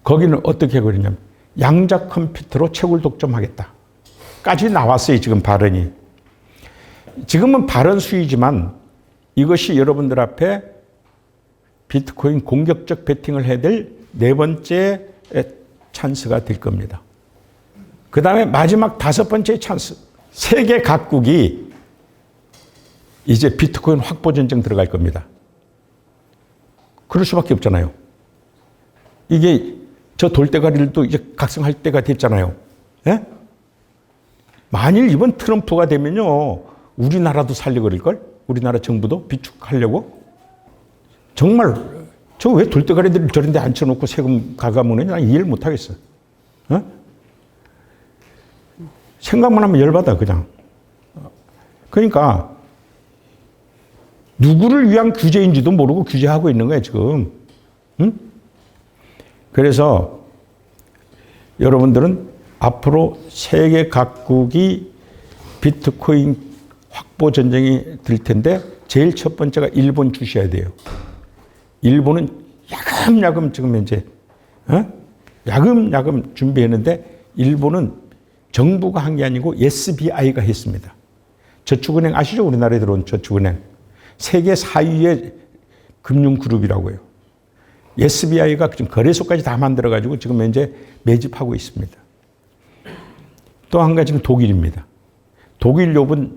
거기는 어떻게 그러냐면 양자 컴퓨터로 채굴 독점하겠다. 까지 나왔어요. 지금 발언이. 지금은 발언 수위지만 이것이 여러분들 앞에 비트코인 공격적 베팅을 해야 될 네 번째 찬스가 될 겁니다. 그 다음에 마지막 다섯 번째 찬스. 세계 각국이 이제 비트코인 확보 전쟁 들어갈 겁니다. 그럴 수밖에 없잖아요. 이게 저 돌대가리들도 이제 각성할 때가 됐잖아요. 예? 만일 이번 트럼프가 되면요, 우리나라도 살려버릴걸? 우리나라 정부도 비축하려고? 정말 저 왜 돌대가리들을 저런 데 앉혀놓고 세금 가감하느냐? 난 이해를 못하겠어. 어? 생각만 하면 열받아, 그냥. 그러니까 누구를 위한 규제인지도 모르고 규제하고 있는 거야, 지금. 응? 그래서 여러분들은 앞으로 세계 각국이 비트코인 확보 전쟁이 될 텐데 제일 첫 번째가 일본 주셔야 돼요. 일본은 야금야금 지금 현재 야금야금 준비했는데 일본은 정부가 한 게 아니고 SBI가 했습니다. 저축은행 아시죠? 우리나라에 들어온 저축은행. 세계 4위의 금융그룹이라고요. SBI가 지금 거래소까지 다 만들어가지고 지금 현재 매집하고 있습니다. 또 한 가지는 독일입니다. 독일 욥은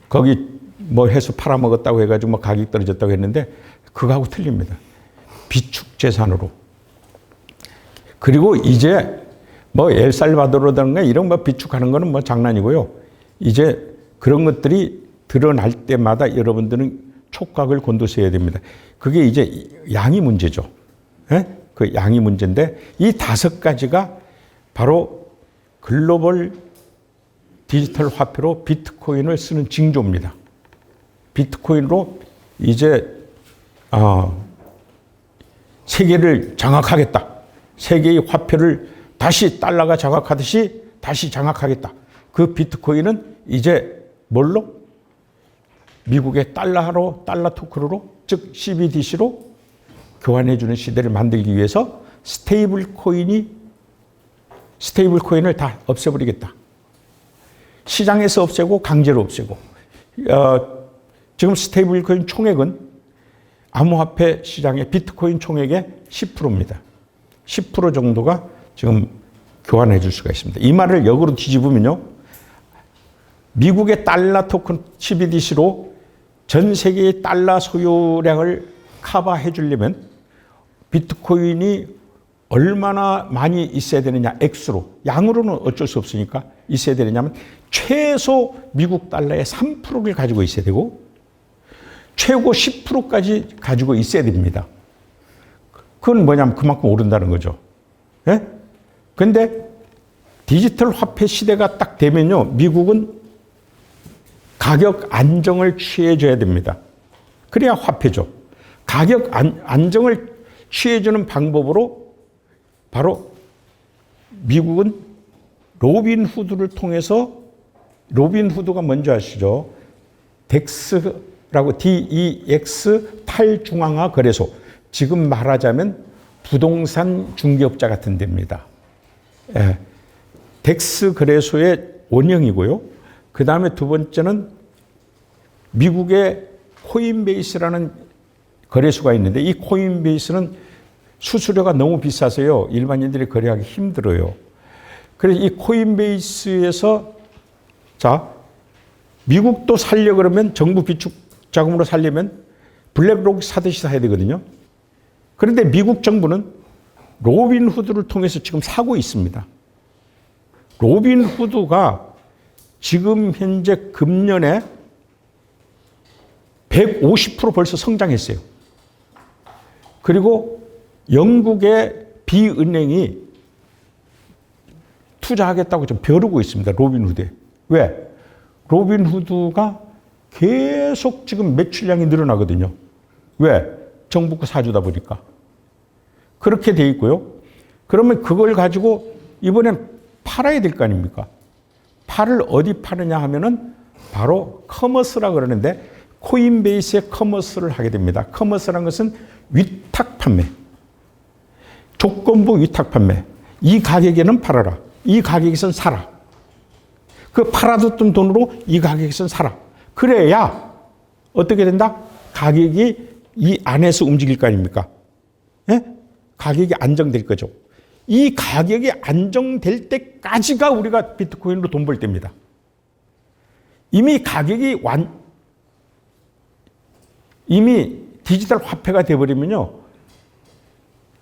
거기 해서 팔아먹었다고 해가지고 가격이 떨어졌다고 했는데 그거하고 틀립니다. 비축 재산으로. 그리고 이제 엘살바도르든가 이런 비축하는 거는 장난이고요. 이제 그런 것들이 드러날 때마다 여러분들은 촉각을 곤두세워야 됩니다. 그게 이제 양이 문제죠. 예? 그 양이 문제인데 이 다섯 가지가 바로 글로벌 디지털 화폐로 비트코인을 쓰는 징조입니다. 비트코인으로 이제 세계를 장악하겠다. 세계의 화폐를 다시 달러가 장악하듯이 다시 장악하겠다. 그 비트코인은 이제 뭘로? 미국의 달러 토큰으로, 즉 CBDC로 교환해주는 시대를 만들기 위해서 스테이블 코인을 다 없애버리겠다. 시장에서 없애고 강제로 없애고. 지금 스테이블 코인 총액은 암호화폐 시장의 비트코인 총액의 10%입니다. 10% 정도가 지금 교환해 줄 수가 있습니다. 이 말을 역으로 뒤집으면요. 미국의 달러 토큰 CBDC로 전 세계의 달러 소유량을 커버해 주려면 비트코인이 얼마나 많이 있어야 되느냐, 액수로. 양으로는 어쩔 수 없으니까 있어야 되느냐면 최소 미국 달러의 3%를 가지고 있어야 되고 최고 10%까지 가지고 있어야 됩니다. 그건 뭐냐면 그만큼 오른다는 거죠. 예? 근데 디지털 화폐 시대가 딱 되면요, 미국은 가격 안정을 취해줘야 됩니다. 그래야 화폐죠. 가격 안정을 취해주는 방법으로 바로 미국은 로빈후드를 통해서, 로빈후드가 뭔지 아시죠? 덱스라고 DEX 탈중앙화 거래소. 지금 말하자면 부동산 중개업자 같은 데입니다. 예. 덱스 거래소의 원형이고요. 그 다음에 두 번째는 미국의 코인베이스라는 거래소가 있는데 이 코인베이스는 수수료가 너무 비싸서요. 일반인들이 거래하기 힘들어요. 그래서 이 코인베이스에서 미국도 살려 그러면 정부 비축 자금으로 살려면 블랙록 사듯이 사야 되거든요. 그런데 미국 정부는 로빈 후드를 통해서 지금 사고 있습니다. 로빈 후드가 지금 현재 금년에 150% 벌써 성장했어요. 그리고 영국의 B은행이 투자하겠다고 좀 벼르고 있습니다. 로빈후드에. 왜? 로빈후드가 계속 지금 매출량이 늘어나거든요. 왜? 정부 거 사주다 보니까. 그렇게 돼 있고요. 그러면 그걸 가지고 이번엔 팔아야 될 거 아닙니까? 팔을 어디 파느냐 하면은 바로 커머스라 그러는데 코인베이스의 커머스를 하게 됩니다. 커머스라는 것은 위탁 판매. 조건부 위탁 판매. 이 가격에는 팔아라. 이 가격에선 사라. 그 팔아뒀던 돈으로 이 가격에선 사라. 그래야 어떻게 된다? 가격이 이 안에서 움직일 거 아닙니까? 예? 가격이 안정될 거죠. 이 가격이 안정될 때까지가 우리가 비트코인으로 돈 벌 때입니다. 이미 가격이 이미 디지털 화폐가 돼버리면요.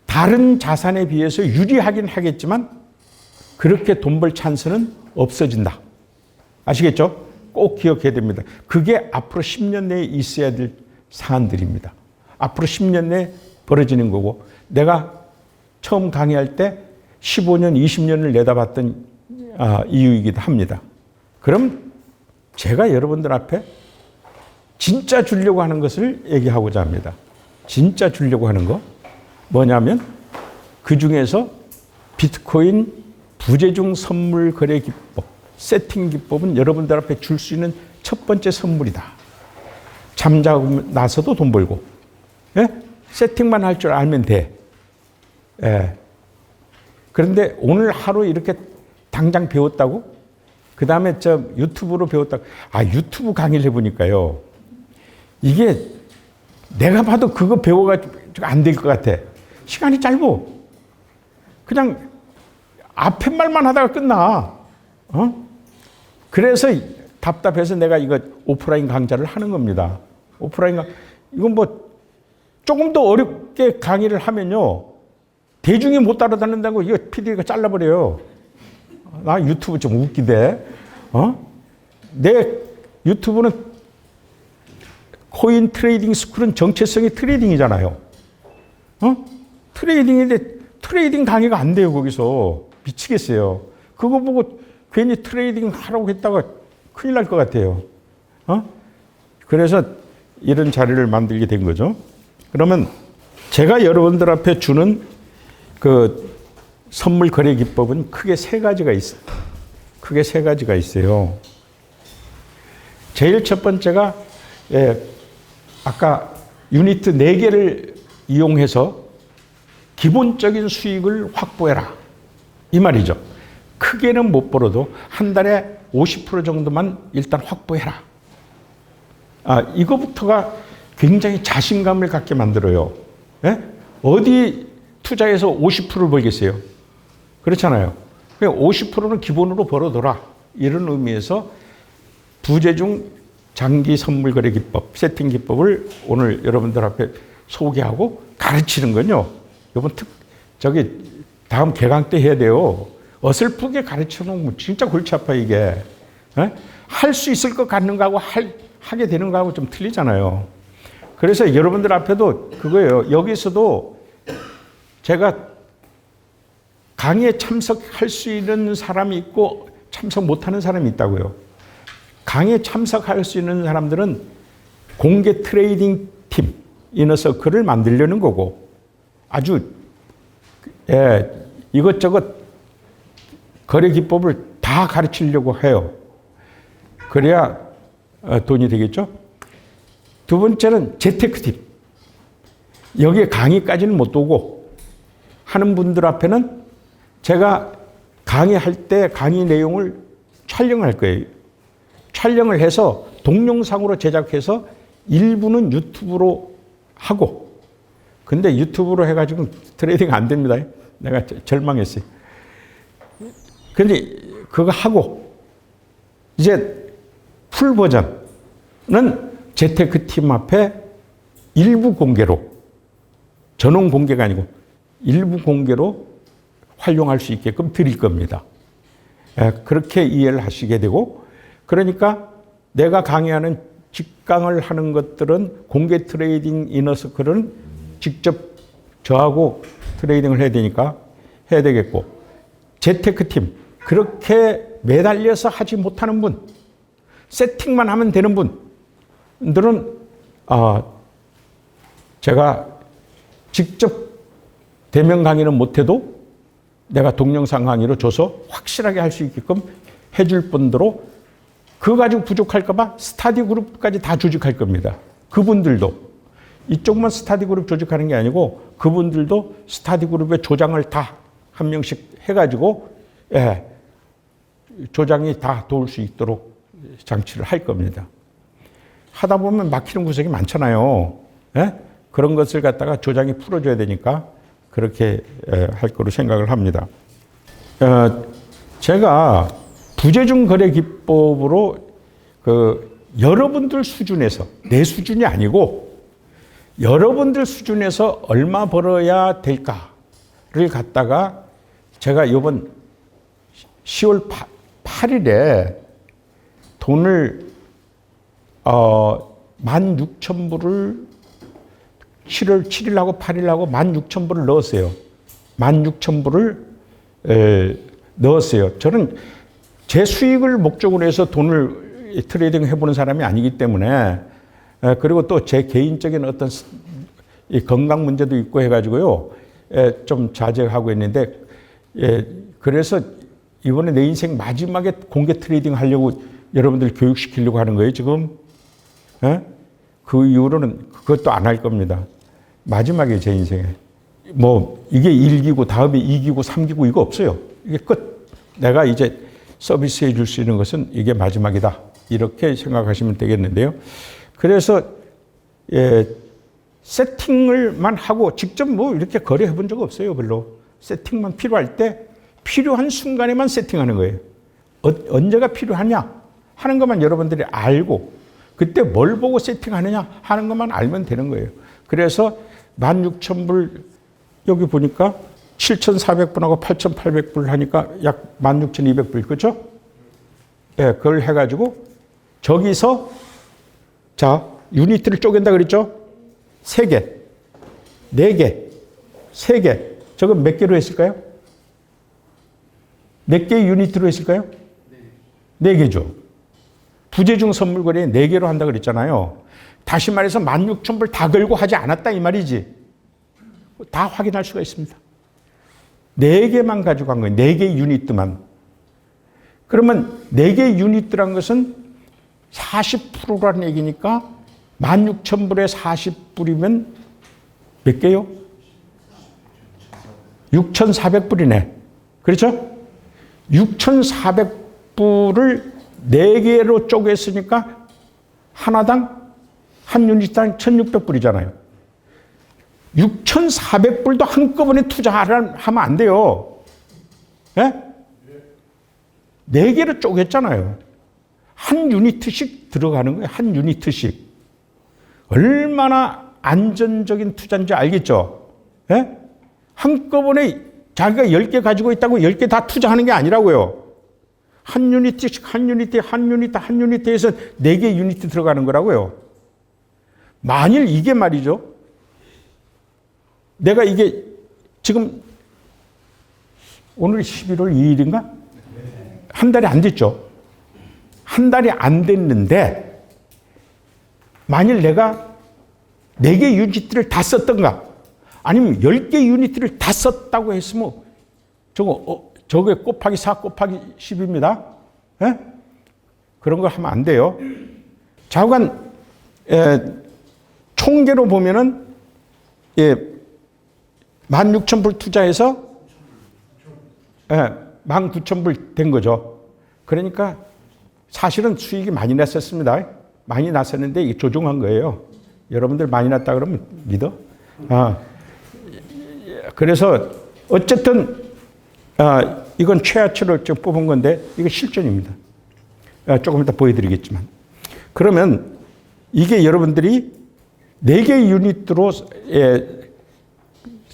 다른 자산에 비해서 유리하긴 하겠지만 그렇게 돈 벌 찬스는 없어진다. 아시겠죠? 꼭 기억해야 됩니다. 그게 앞으로 10년 내에 있어야 될 사안들입니다. 앞으로 10년 내에 벌어지는 거고 내가 처음 강의할 때 15년, 20년을 내다봤던 이유이기도 합니다. 그럼 제가 여러분들 앞에 진짜 주려고 하는 것을 얘기하고자 합니다. 진짜 주려고 하는 거 뭐냐면 그 중에서 비트코인 부재중 선물 거래 기법, 세팅 기법은 여러분들 앞에 줄 수 있는 첫 번째 선물이다. 잠자고 나서도 돈 벌고, 예? 세팅만 할 줄 알면 돼. 예. 그런데 오늘 하루 이렇게 당장 배웠다고? 그 다음에 저 유튜브로 배웠다고? 유튜브 강의를 해보니까요. 이게 내가 봐도 그거 배워가지고 안 될 것 같아. 시간이 짧어. 그냥 앞에 말만 하다가 끝나. 그래서 답답해서 내가 이거 오프라인 강좌를 하는 겁니다. 오프라인 이건 뭐 조금 더 어렵게 강의를 하면요. 대중이 못 따라다닌다고 이거 PD가 잘라버려요. 나 유튜브 좀 웃기대. 내 유튜브는 코인 트레이딩 스쿨은 정체성이 트레이딩이잖아요. 트레이딩인데 트레이딩 강의가 안 돼요, 거기서. 미치겠어요. 그거 보고 괜히 트레이딩 하라고 했다가 큰일 날 것 같아요. 그래서 이런 자리를 만들게 된 거죠. 그러면 제가 여러분들 앞에 주는 그 선물 거래 기법은 크게 세 가지가 있어요. 크게 세 가지가 있어요. 제일 첫 번째가 아까 유니트 4개를 이용해서 기본적인 수익을 확보해라. 이 말이죠. 크게는 못 벌어도 한 달에 50% 정도만 일단 확보해라. 이거부터가 굉장히 자신감을 갖게 만들어요. 예? 어디 투자해서 50%를 벌겠어요? 그렇잖아요. 50%는 기본으로 벌어둬라. 이런 의미에서 부재중 장기 선물 거래 기법, 세팅 기법을 오늘 여러분들 앞에 소개하고 가르치는 건요. 이번 다음 개강 때 해야 돼요. 어설프게 가르쳐 놓으면 진짜 골치 아파, 이게. 할 수 있을 것 같는 거하고 하게 되는 거하고 좀 틀리잖아요. 그래서 여러분들 앞에도 그거예요. 여기서도 제가 강의에 참석할 수 있는 사람이 있고 참석 못하는 사람이 있다고요. 강의에 참석할 수 있는 사람들은 공개 트레이딩 팀, 이너서클을 만들려는 거고 아주 이것저것 거래 기법을 다 가르치려고 해요. 그래야 돈이 되겠죠. 두 번째는 재테크팁. 여기에 강의까지는 못 오고 하는 분들 앞에는 제가 강의할 때 강의 내용을 촬영할 거예요. 촬영을 해서 동영상으로 제작해서 일부는 유튜브로 하고, 근데 유튜브로 해가지고 트레이딩 안 됩니다. 내가 절망했어요. 근데 그거 하고 이제 풀 버전은 재테크 팀 앞에 일부 공개로, 전원 공개가 아니고 일부 공개로 활용할 수 있게끔 드릴 겁니다. 그렇게 이해를 하시게 되고, 그러니까 내가 강의하는 직강을 하는 것들은 공개 트레이딩 이너서클은 직접 저하고 트레이딩을 해야 되니까 해야 되겠고, 재테크팀 그렇게 매달려서 하지 못하는 분, 세팅만 하면 되는 분들은 제가 직접 대면 강의는 못해도 내가 동영상 강의로 줘서 확실하게 할 수 있게끔 해줄 분들로 그거 가지고 부족할까봐 스타디 그룹까지 다 조직할 겁니다. 그분들도 이쪽만 스타디 그룹 조직하는 게 아니고 그분들도 스타디 그룹의 조장을 다 한 명씩 해가지고 조장이 다 도울 수 있도록 장치를 할 겁니다. 하다 보면 막히는 구석이 많잖아요. 그런 것을 갖다가 조장이 풀어줘야 되니까 그렇게 할 거로 생각을 합니다. 제가 부재중 거래 기법으로 여러분들 수준에서, 내 수준이 아니고 여러분들 수준에서 얼마 벌어야 될까를 갖다가 제가 이번 10월 8일에 돈을 16,000불을 7월 7일하고 8일하고 16,000불을 넣었어요. 16,000불을 넣었어요. 저는 제 수익을 목적으로 해서 돈을 트레이딩 해보는 사람이 아니기 때문에, 그리고 또 제 개인적인 어떤 건강 문제도 있고 해가지고요, 좀 자제하고 있는데, 그래서 이번에 내 인생 마지막에 공개 트레이딩 하려고 여러분들 교육시키려고 하는 거예요, 지금. 그 이후로는 그것도 안 할 겁니다. 마지막에 제 인생에. 이게 1기고 다음에 2기고 3기고 이거 없어요. 이게 끝. 내가 이제 서비스해 줄 수 있는 것은 이게 마지막이다. 이렇게 생각하시면 되겠는데요. 그래서 세팅을만 하고 직접 이렇게 거래해 본 적 없어요, 별로. 세팅만 필요할 때 필요한 순간에만 세팅하는 거예요. 언제가 필요하냐 하는 것만 여러분들이 알고 그때 뭘 보고 세팅하느냐 하는 것만 알면 되는 거예요. 그래서 16,000불 여기 보니까 7,400분하고 8,800불 하니까 약 16,200불, 그렇죠? 그걸 해가지고 저기서 자 유니트를 쪼갠다 그랬죠? 3개, 4개, 3개. 저거 몇 개로 했을까요? 몇 개의 유니트로 했을까요? 4개죠. 부재중 선물 거래에 4개로 한다 그랬잖아요. 다시 말해서 16,000불 다 걸고 하지 않았다 이 말이지. 다 확인할 수가 있습니다. 4개만 가지고 한 거예요. 4개 유니트만. 그러면 4개 유니트란 것은 40%라는 얘기니까 16,000불에 40불이면 몇 개요? 6,400불이네. 그렇죠? 6,400불을 4개로 쪼갰으니까 하나당 한 유닛당 1,600불이잖아요. 6,400불도 한꺼번에 투자하면 안 돼요. 예? 4개로 쪼갰잖아요. 한 유니트씩 들어가는 거예요. 한 유니트씩. 얼마나 안전적인 투자인지 알겠죠? 예? 한꺼번에 자기가 10개 가지고 있다고 10개 다 투자하는 게 아니라고요. 한 유니트씩 한 유니트에서 4개 유니트 들어가는 거라고요. 만일 이게 말이죠. 내가 이게 지금 오늘 11월 2일인가? 한 달이 안 됐죠. 한 달이 안 됐는데 만일 내가 4개 유니트를 다 썼던가 아니면 10개 유니트를 다 썼다고 했으면 저게 곱하기 4 곱하기 10입니다. 예? 그런 거 하면 안 돼요. 좌우간 총계로 보면은 16,000불 투자해서 19,000불 된 거죠. 그러니까 사실은 수익이 많이 났었습니다. 많이 났었는데 이게 조종한 거예요. 여러분들 많이 났다 그러면 믿어? 그래서 어쨌든 이건 최하치로 좀 뽑은 건데 이거 실전입니다. 조금 이따 보여드리겠지만. 그러면 이게 여러분들이 4개 유닛으로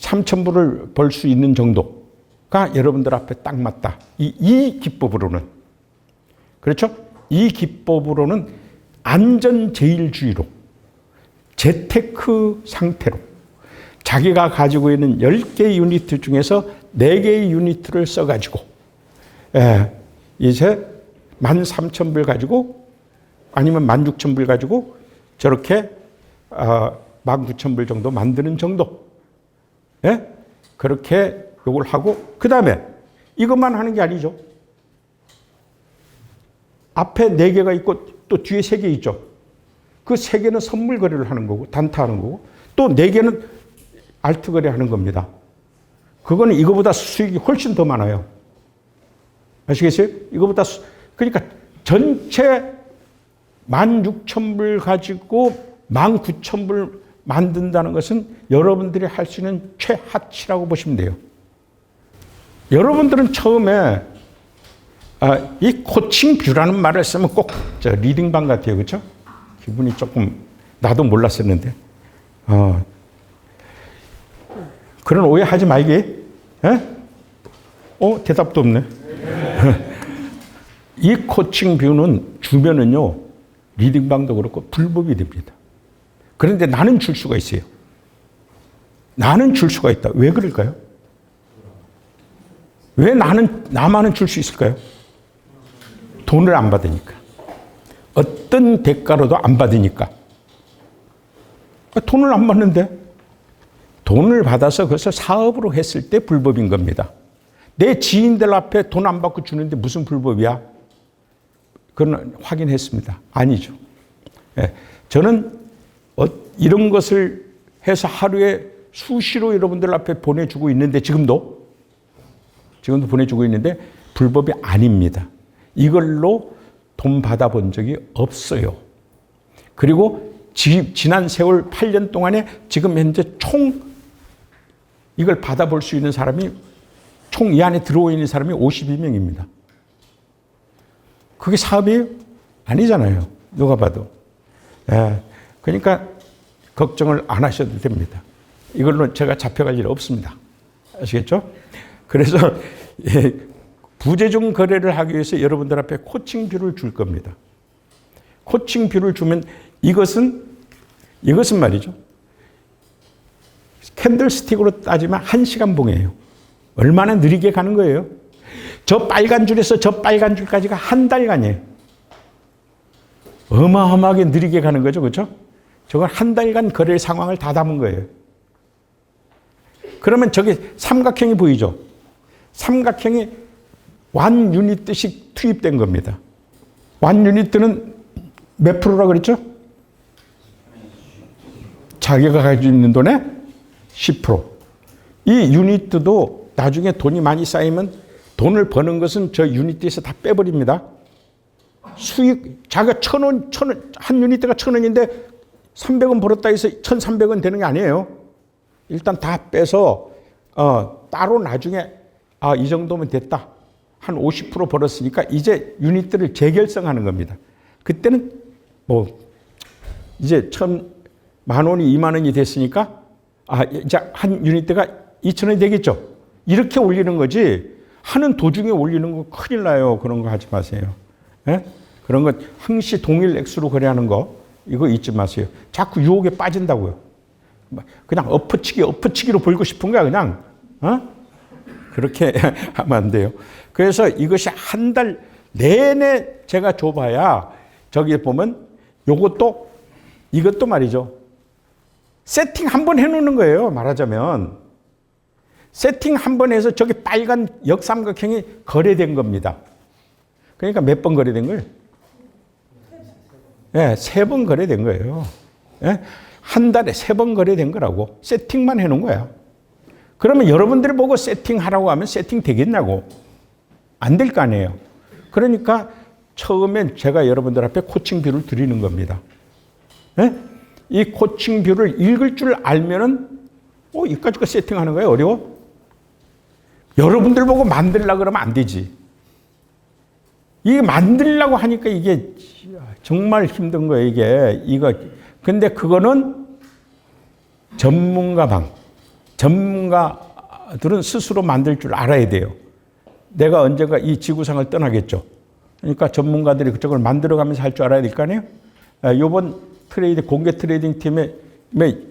3,000불을 벌 수 있는 정도가 여러분들 앞에 딱 맞다. 이 기법으로는. 그렇죠? 이 기법으로는 안전제일주의로 재테크 상태로 자기가 가지고 있는 10개의 유니트 중에서 4개의 유니트를 써가지고 이제 13,000불 가지고 아니면 16,000불 가지고 저렇게 19,000불 정도 만드는 정도. 그렇게 요걸 하고 그 다음에 이것만 하는 게 아니죠. 앞에 4개가 있고 또 뒤에 3개 있죠. 그 3개는 선물 거래를 하는 거고 단타하는 거고 또 4개는 알트 거래하는 겁니다. 그거는 이거보다 수익이 훨씬 더 많아요. 아시겠어요? 이거보다 그러니까 전체 16,000불 가지고 19,000불 만든다는 것은 여러분들이 할 수 있는 최하치라고 보시면 돼요. 여러분들은 처음에 이 코칭 뷰라는 말을 쓰면 꼭 리딩방 같아요. 그렇죠? 기분이 조금 나도 몰랐었는데 그런 오해하지 말기. 대답도 없네. 이 코칭 뷰는 주면은요 리딩방도 그렇고 불법이 됩니다. 그런데 나는 줄 수가 있어요. 나는 줄 수가 있다. 왜 그럴까요? 왜 나만은 줄 수 있을까요? 돈을 안 받으니까. 어떤 대가로도 안 받으니까. 돈을 안 받는데 돈을 받아서 그것을 사업으로 했을 때 불법인 겁니다. 내 지인들 앞에 돈 안 받고 주는데 무슨 불법이야? 그건 확인했습니다. 아니죠. 저는 이런 것을 해서 하루에 수시로 여러분들 앞에 보내주고 있는데 지금도 보내주고 있는데 불법이 아닙니다. 이걸로 돈 받아본 적이 없어요. 그리고 지난 세월 8년 동안에 지금 현재 총 이걸 받아볼 수 있는 사람이 총 이 안에 들어와 있는 사람이 52명입니다. 그게 사업이에요? 아니잖아요. 누가 봐도. 그러니까 걱정을 안 하셔도 됩니다. 이걸로 제가 잡혀갈 일 없습니다. 아시겠죠? 그래서 부재중 거래를 하기 위해서 여러분들 앞에 코칭뷰를 줄 겁니다. 코칭뷰를 주면 이것은 말이죠. 캔들스틱으로 따지면 1시간 봉이에요. 얼마나 느리게 가는 거예요? 저 빨간 줄에서 저 빨간 줄까지가 한 달간이에요. 어마어마하게 느리게 가는 거죠. 그렇죠? 저건 한 달간 거래 상황을 다 담은 거예요. 그러면 저기 삼각형이 보이죠? 삼각형이 1 유니트씩 투입된 겁니다. 1 유니트는 몇 프로라고 그랬죠? 자기가 가지고 있는 돈의 10%. 이 유니트도 나중에 돈이 많이 쌓이면 돈을 버는 것은 저 유니트에서 다 빼버립니다. 수익, 자기가 1,000원, 한 유니트가 1,000원인데 300원 벌었다 해서 1,300원 되는 게 아니에요. 일단 다 빼서, 따로 나중에, 이 정도면 됐다. 한 50% 벌었으니까 이제 유니트를 재결성하는 겁니다. 그때는 이제 10,000원이 20,000원이 됐으니까, 이제 한 유니트가 2,000원이 되겠죠. 이렇게 올리는 거지, 하는 도중에 올리는 거 큰일 나요. 그런 거 하지 마세요. 그런 거 항시 동일 액수로 거래하는 거, 이거 잊지 마세요. 자꾸 유혹에 빠진다고요. 그냥 엎어치기로 벌고 싶은 거야, 그냥. 그렇게 하면 안 돼요. 그래서 이것이 한 달 내내 제가 줘봐야, 저기 보면 이것도 말이죠. 세팅 한번 해놓는 거예요, 말하자면. 세팅 한번 해서 저기 빨간 역삼각형이 거래된 겁니다. 그러니까 몇 번 거래된 거예요? 3번 거래된 거예요. 한 달에 3번 거래된 거라고. 세팅만 해놓은 거야. 그러면 여러분들이 보고 세팅하라고 하면 세팅 되겠냐고. 안 될 거 아니에요. 그러니까 처음엔 제가 여러분들 앞에 코칭뷰를 드리는 겁니다. 이 코칭뷰를 읽을 줄 알면은, 이까지가 세팅하는 거예요? 어려워? 여러분들 보고 만들려고 그러면 안 되지. 이게 만들려고 하니까 이게 정말 힘든 거예요, 이거. 근데 그거는 전문가 방. 전문가들은 스스로 만들 줄 알아야 돼요. 내가 언젠가 이 지구상을 떠나겠죠. 그러니까 전문가들이 그쪽을 만들어가면서 할 줄 알아야 될 거 아니에요? 이번 공개 트레이딩 팀의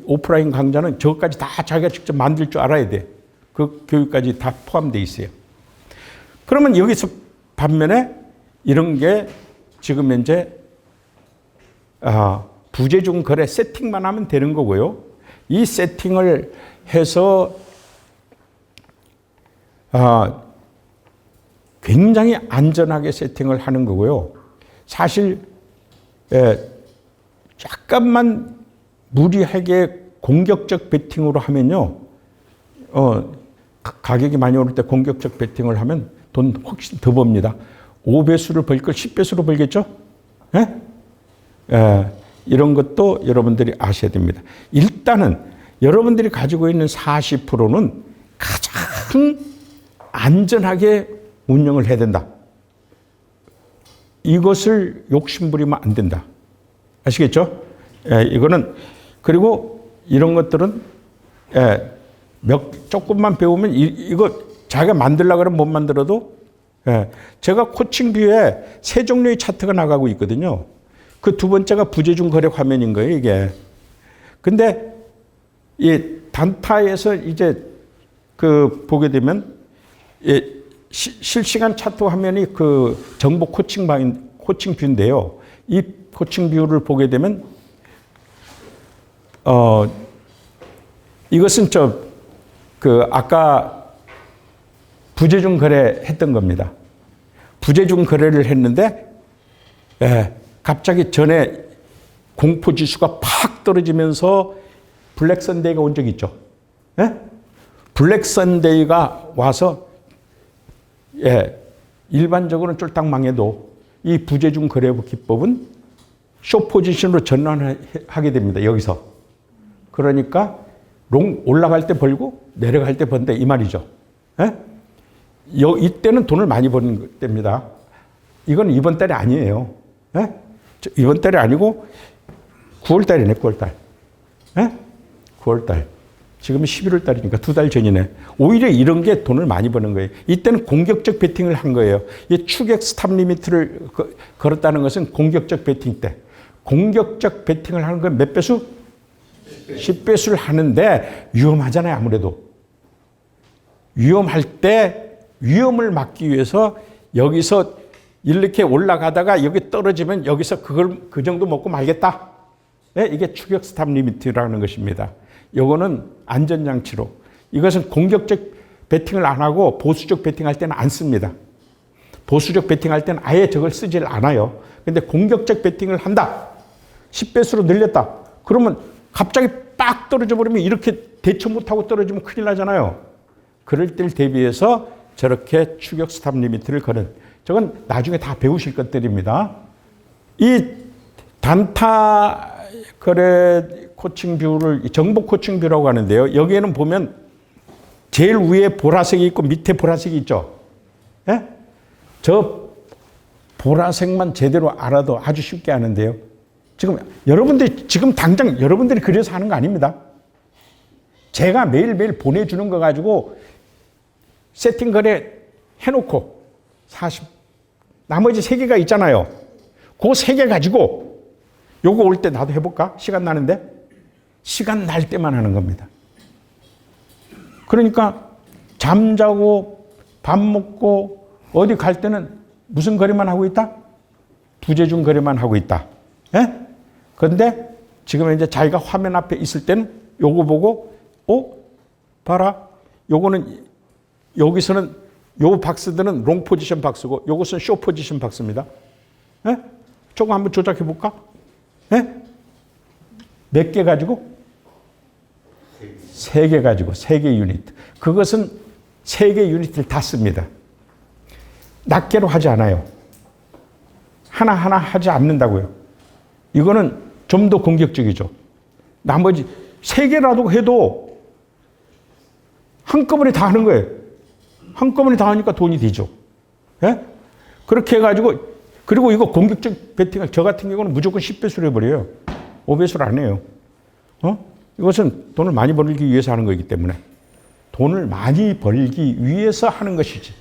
오프라인 강좌는 저것까지 다 자기가 직접 만들 줄 알아야 돼. 그 교육까지 다 포함되어 있어요. 그러면 여기서 반면에 이런 게 지금 현재 부재중 거래 세팅만 하면 되는 거고요. 이 세팅을 해서 굉장히 안전하게 세팅을 하는 거고요. 사실 약간만 무리하게 공격적 베팅으로 하면요. 가격이 많이 오를 때 공격적 베팅을 하면 돈 훨씬 더 법니다. 5배수를 벌 걸 10배수로 벌겠죠? 이런 것도 여러분들이 아셔야 됩니다. 일단은 여러분들이 가지고 있는 40%는 가장 안전하게 운영을 해야 된다. 이것을 욕심부리면 안 된다. 아시겠죠? 이거는 그리고 이런 것들은 조금만 배우면 이거 자기가 만들려고 그러면 못 만들어도 제가 코칭뷰에 세 종류의 차트가 나가고 있거든요. 그 두 번째가 부재중 거래 화면인 거예요, 이게. 근데 이 단타에서 이제 보게 되면 실시간 차트 화면이 그 정보 코칭뷰인데요. 이 코칭뷰를 보게 되면 이것은 아까 부재중 거래 했던 겁니다. 부재중 거래를 했는데 갑자기 전에 공포 지수가 팍 떨어지면서 블랙 선데이가 온 적 있죠. 블랙 선데이가 와서 일반적으로는 쫄딱 망해도 이 부재중 거래 기법은 숏 포지션으로 전환하게 됩니다. 여기서. 그러니까 올라갈 때 벌고 내려갈 때 번다 이 말이죠. 이때는 돈을 많이 버는 때입니다. 이건 이번 달이 아니에요. 이번 달이 아니고 9월 달이네, 9월 달. 9월 달. 지금은 11월 달이니까 2달 전이네. 오히려 이런 게 돈을 많이 버는 거예요. 이때는 공격적 베팅을 한 거예요. 이 추격 스탑 리미트를 걸었다는 것은 공격적 베팅 때. 공격적 베팅을 하는 건 몇 배수? 10배수를 하는데 위험하잖아요, 아무래도. 위험할 때 위험을 막기 위해서 여기서 이렇게 올라가다가 여기 떨어지면 여기서 그 정도 먹고 말겠다. 이게 추격 스탑 리미트라는 것입니다. 요거는 안전장치로. 이것은 공격적 베팅을 안 하고 보수적 베팅할 때는 안 씁니다. 보수적 베팅할 때는 아예 저걸 쓰질 않아요. 근데 공격적 베팅을 한다. 10배수로 늘렸다. 그러면 갑자기 빡 떨어져 버리면 이렇게 대처 못하고 떨어지면 큰일 나잖아요. 그럴 때를 대비해서 저렇게 추격 스탑 리미트를 거는, 저건 나중에 다 배우실 것들입니다. 이 단타 거래 코칭뷰를 정보 코칭뷰라고 하는데요. 여기에는 보면 제일 위에 보라색이 있고 밑에 보라색이 있죠. 저 보라색만 제대로 알아도 아주 쉽게 아는데요. 지금 당장 여러분들이 그려서 하는 거 아닙니다. 제가 매일매일 보내주는 거 가지고 세팅 거래 해놓고 나머지 3개가 있잖아요. 그 3개 가지고 요거 올 때 나도 해볼까? 시간 나는데? 시간 날 때만 하는 겁니다. 그러니까 잠자고 밥 먹고 어디 갈 때는 무슨 거래만 하고 있다? 부재중 거래만 하고 있다. 그런데 지금 이제 자기가 화면 앞에 있을 때는 요거 보고 봐라. 요거는 여기서는 요 박스들은 롱 포지션 박스고 요것은 쇼 포지션 박스입니다. 저거 한번 조작해 볼까? 몇 개 가지고? 3개 가지고 3개 유닛. 그것은 3개 유닛을 다 씁니다. 낱개로 하지 않아요. 하나하나 하지 않는다고요. 이거는 좀 더 공격적이죠. 나머지 3개라도 해도 한꺼번에 다 하는 거예요. 한꺼번에 다 하니까 돈이 되죠. 그렇게 해가지고, 그리고 이거 공격적 베팅을, 저 같은 경우는 무조건 10배수로 해버려요. 5배수를 안 해요. 이것은 돈을 많이 벌기 위해서 하는 거기 때문에. 돈을 많이 벌기 위해서 하는 것이지.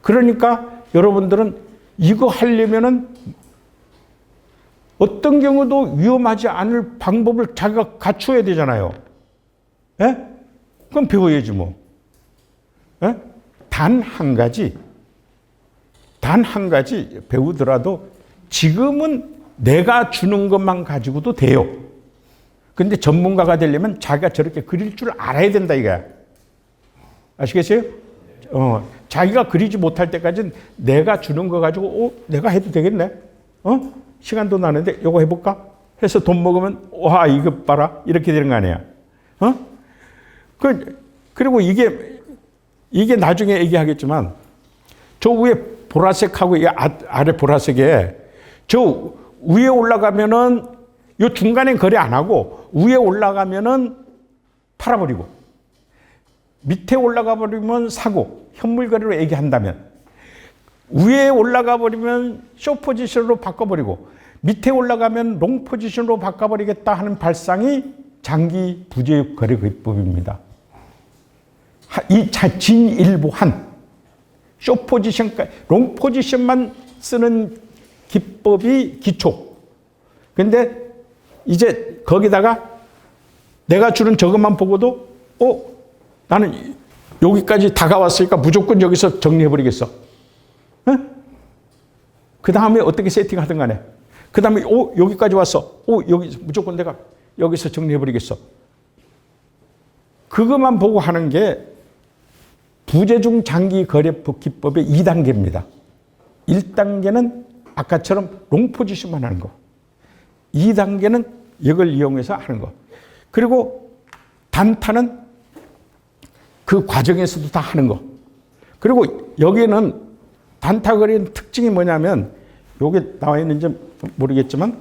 그러니까 여러분들은 이거 하려면은 어떤 경우도 위험하지 않을 방법을 자기가 갖추어야 되잖아요. 예? 그럼 배워야지 뭐. 예? 단 한 가지 배우더라도 지금은 내가 주는 것만 가지고도 돼요. 근데 전문가가 되려면 자기가 저렇게 그릴 줄 알아야 된다 이거야. 아시겠어요? 자기가 그리지 못할 때까지는 내가 주는 거 가지고 내가 해도 되겠네. 시간도 나는데 이거 해볼까? 해서 돈 먹으면 와 이거 봐라 이렇게 되는 거 아니야. 그리고 이게 나중에 얘기하겠지만 저 위에 보라색하고 이 아래 보라색에 저 위에 올라가면은 요 중간엔 거래 안 하고 위에 올라가면은 팔아버리고 밑에 올라가 버리면 사고 현물 거래로 얘기한다면 위에 올라가 버리면 숏 포지션으로 바꿔버리고 밑에 올라가면 롱 포지션으로 바꿔버리겠다 하는 발상이 장기 부재 거래 기법입니다. 이 진일보한 숏 포지션까지 롱 포지션만 쓰는 기법이 기초. 근데 이제 거기다가 내가 주는 저것만 보고도 나는 여기까지 다가왔으니까 무조건 여기서 정리해버리겠어. 그 다음에 어떻게 세팅하든 간에 그 다음에 여기까지 왔어. 여기 무조건 내가 여기서 정리해버리겠어. 그것만 보고 하는 게 부재중 장기 거래법 기법의 2단계입니다. 1단계는 아까처럼 롱 포지션만 하는 거. 2단계는 이걸 이용해서 하는 거. 그리고 단타는 그 과정에서도 다 하는 거. 그리고 여기는 단타 거래의 특징이 뭐냐면 여기 나와 있는지 모르겠지만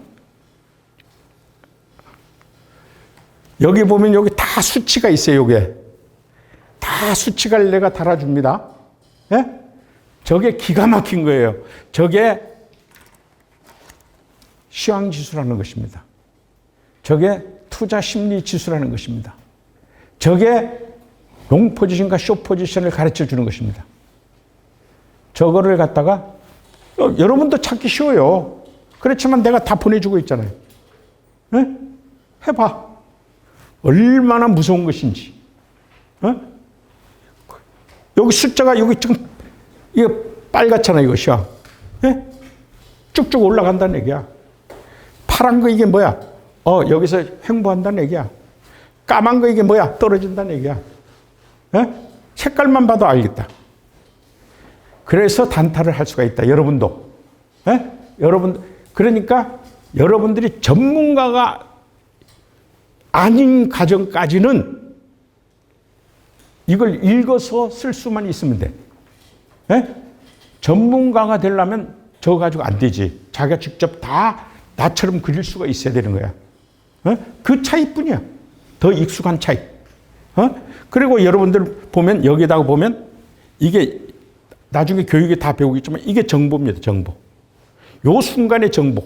여기 보면 여기 다 수치가 있어요. 요게 다 수치를 내가 달아줍니다. 예? 저게 기가 막힌 거예요. 저게 시황지수라는 것입니다. 저게 투자심리지수라는 것입니다. 저게 롱 포지션과 숏 포지션을 가르쳐 주는 것입니다. 저거를 갖다가 여러분도 찾기 쉬워요. 그렇지만 내가 다 보내주고 있잖아요. 네? 해봐. 얼마나 무서운 것인지. 여기 숫자가 여기 지금 이거 빨갛잖아 이것이야. 네? 쭉쭉 올라간다는 얘기야. 파란 거 이게 뭐야? 여기서 횡보한다는 얘기야. 까만 거 이게 뭐야? 떨어진다는 얘기야. 네? 색깔만 봐도 알겠다. 그래서 단타를 할 수가 있다. 여러분도. 네? 그러니까 여러분들이 전문가가 아닌 가정까지는 이걸 읽어서 쓸 수만 있으면 돼. 네? 전문가가 되려면 저거 가지고 안 되지. 자기가 직접 다 나처럼 그릴 수가 있어야 되는 거야. 그 차이뿐이야. 더 익숙한 차이. 그리고 여러분들 보면 여기다가 보면 이게 나중에 교육에 다 배우겠지만 이게 정보입니다. 정보. 요 순간의 정보.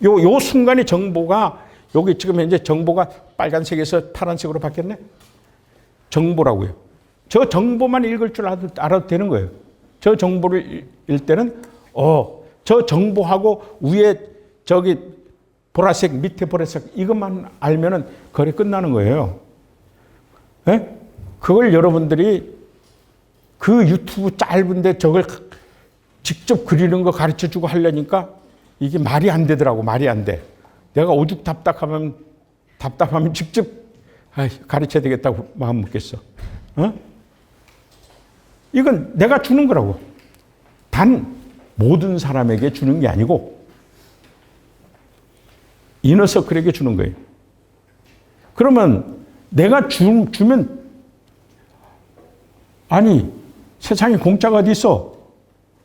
요 순간의 정보가 여기 지금 현재 정보가 빨간색에서 파란색으로 바뀌었네. 정보라고요. 저 정보만 읽을 줄 알아도 되는 거예요. 저 정보를 읽을 때는 저 정보하고 위에 저기 보라색 밑에 보라색 이것만 알면은 거래 끝나는 거예요. 네? 그걸 여러분들이 그 유튜브 짧은데 저걸 직접 그리는 거 가르쳐 주고 하려니까 이게 말이 안 되더라고. 말이 안 돼. 내가 오죽 답답하면 직접 가르쳐야 되겠다고 마음 먹겠어. 이건 내가 주는 거라고. 단 모든 사람에게 주는 게 아니고 이너서클에게 주는 거예요. 그러면 내가 주면 아니 세상에 공짜가 어디 있어?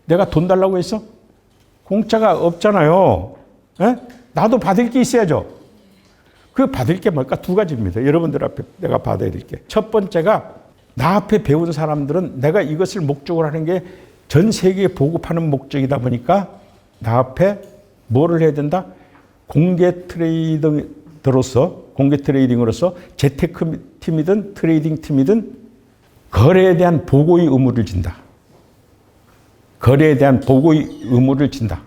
내가 돈 달라고 했어? 공짜가 없잖아요. 에? 나도 받을 게 있어야죠. 그 받을 게 뭘까? 두 가지입니다. 여러분들 앞에 내가 받아야 될 게. 첫 번째가 나 앞에 배운 사람들은 내가 이것을 목적으로 하는 게 전 세계에 보급하는 목적이다 보니까 나 앞에 뭐를 해야 된다? 공개 트레이딩으로서 재테크 팀이든 트레이딩 팀이든 거래에 대한 보고의 의무를 진다. 거래에 대한 보고의 의무를 진다.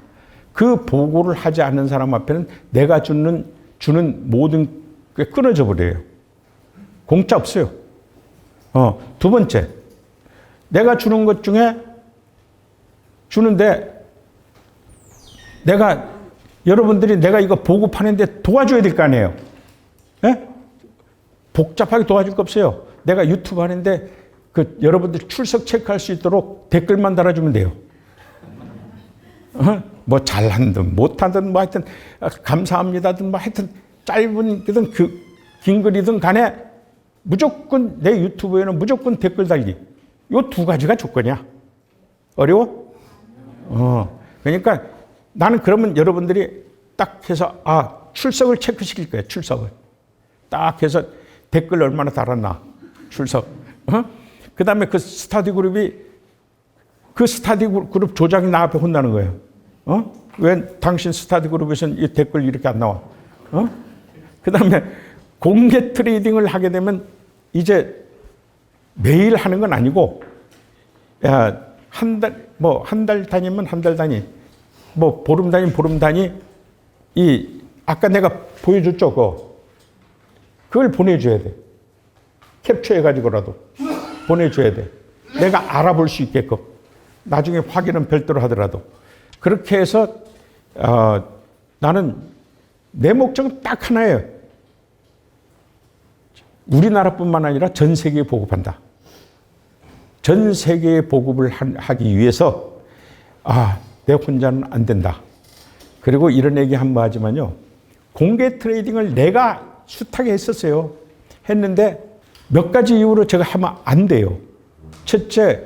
그 보고를 하지 않는 사람 앞에는 내가 주는 모든 게 끊어져 버려요. 공짜 없어요. 두 번째, 내가 주는 것 중에 주는데 여러분들이 내가 이거 보급하는데 도와줘야 될 거 아니에요. 예? 복잡하게 도와줄 거 없어요. 내가 유튜브 하는데 여러분들 출석 체크할 수 있도록 댓글만 달아주면 돼요. 뭐 잘한든 못하든 뭐 하여튼 감사합니다든 뭐 하여튼 짧은 거든 긴 글이든 간에 무조건 내 유튜브에는 무조건 댓글 달기. 요 두 가지가 조건이야. 어려워? 그러니까 나는 그러면 여러분들이 딱 해서 출석을 체크시킬 거예요. 출석을. 딱 해서 댓글 얼마나 달았나. 출석. 그 다음에 그 스터디 그룹 조장이 나 앞에 혼나는 거예요. 왜 당신 스터디 그룹에서는 이 댓글 이렇게 안 나와? 그 다음에 공개 트레이딩을 하게 되면 이제 매일 하는 건 아니고, 한 달 단위면 한 달 단위, 뭐 보름 단위면 보름 단위, 아까 내가 보여줬죠, 그걸 보내줘야 돼. 캡처해가지고라도 보내줘야 돼. 내가 알아볼 수 있게끔. 나중에 확인은 별도로 하더라도. 그렇게 해서, 나는 내 목적은 딱 하나예요. 우리나라뿐만 아니라 전 세계에 보급한다. 전 세계에 보급을 하기 위해서, 내 혼자는 안 된다. 그리고 이런 얘기 한번 하지만요. 공개 트레이딩을 내가 숱하게 했었어요. 했는데 몇 가지 이유로 제가 하면 안 돼요. 첫째,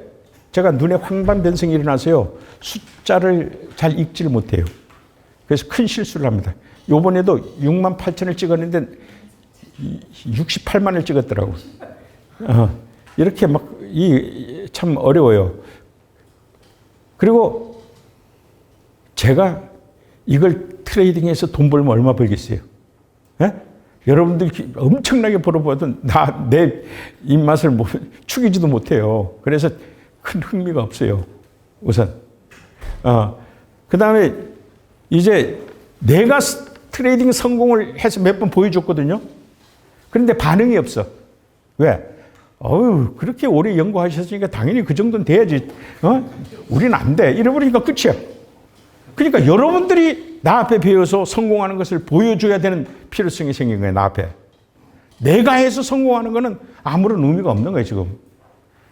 제가 눈에 황반 변성이 일어나서요. 숫자를 잘 읽지를 못해요. 그래서 큰 실수를 합니다. 요번에도 6만 8천을 찍었는데 68만을 찍었더라고. 이렇게 참 어려워요. 그리고 제가 이걸 트레이딩해서 돈 벌면 얼마 벌겠어요? 예? 여러분들이 엄청나게 벌어봐도 내 입맛을 축이지도 못해요. 그래서 큰 흥미가 없어요. 우선. 그 다음에 이제 내가 트레이딩 성공을 해서 몇 번 보여줬거든요. 그런데 반응이 없어. 왜? 그렇게 오래 연구하셨으니까 당연히 그 정도는 돼야지. 우리는 안 돼. 이래버리니까 끝이야. 그러니까 여러분들이 나 앞에 배워서 성공하는 것을 보여줘야 되는 필요성이 생긴 거예요. 나 앞에. 내가 해서 성공하는 거는 아무런 의미가 없는 거예요. 지금.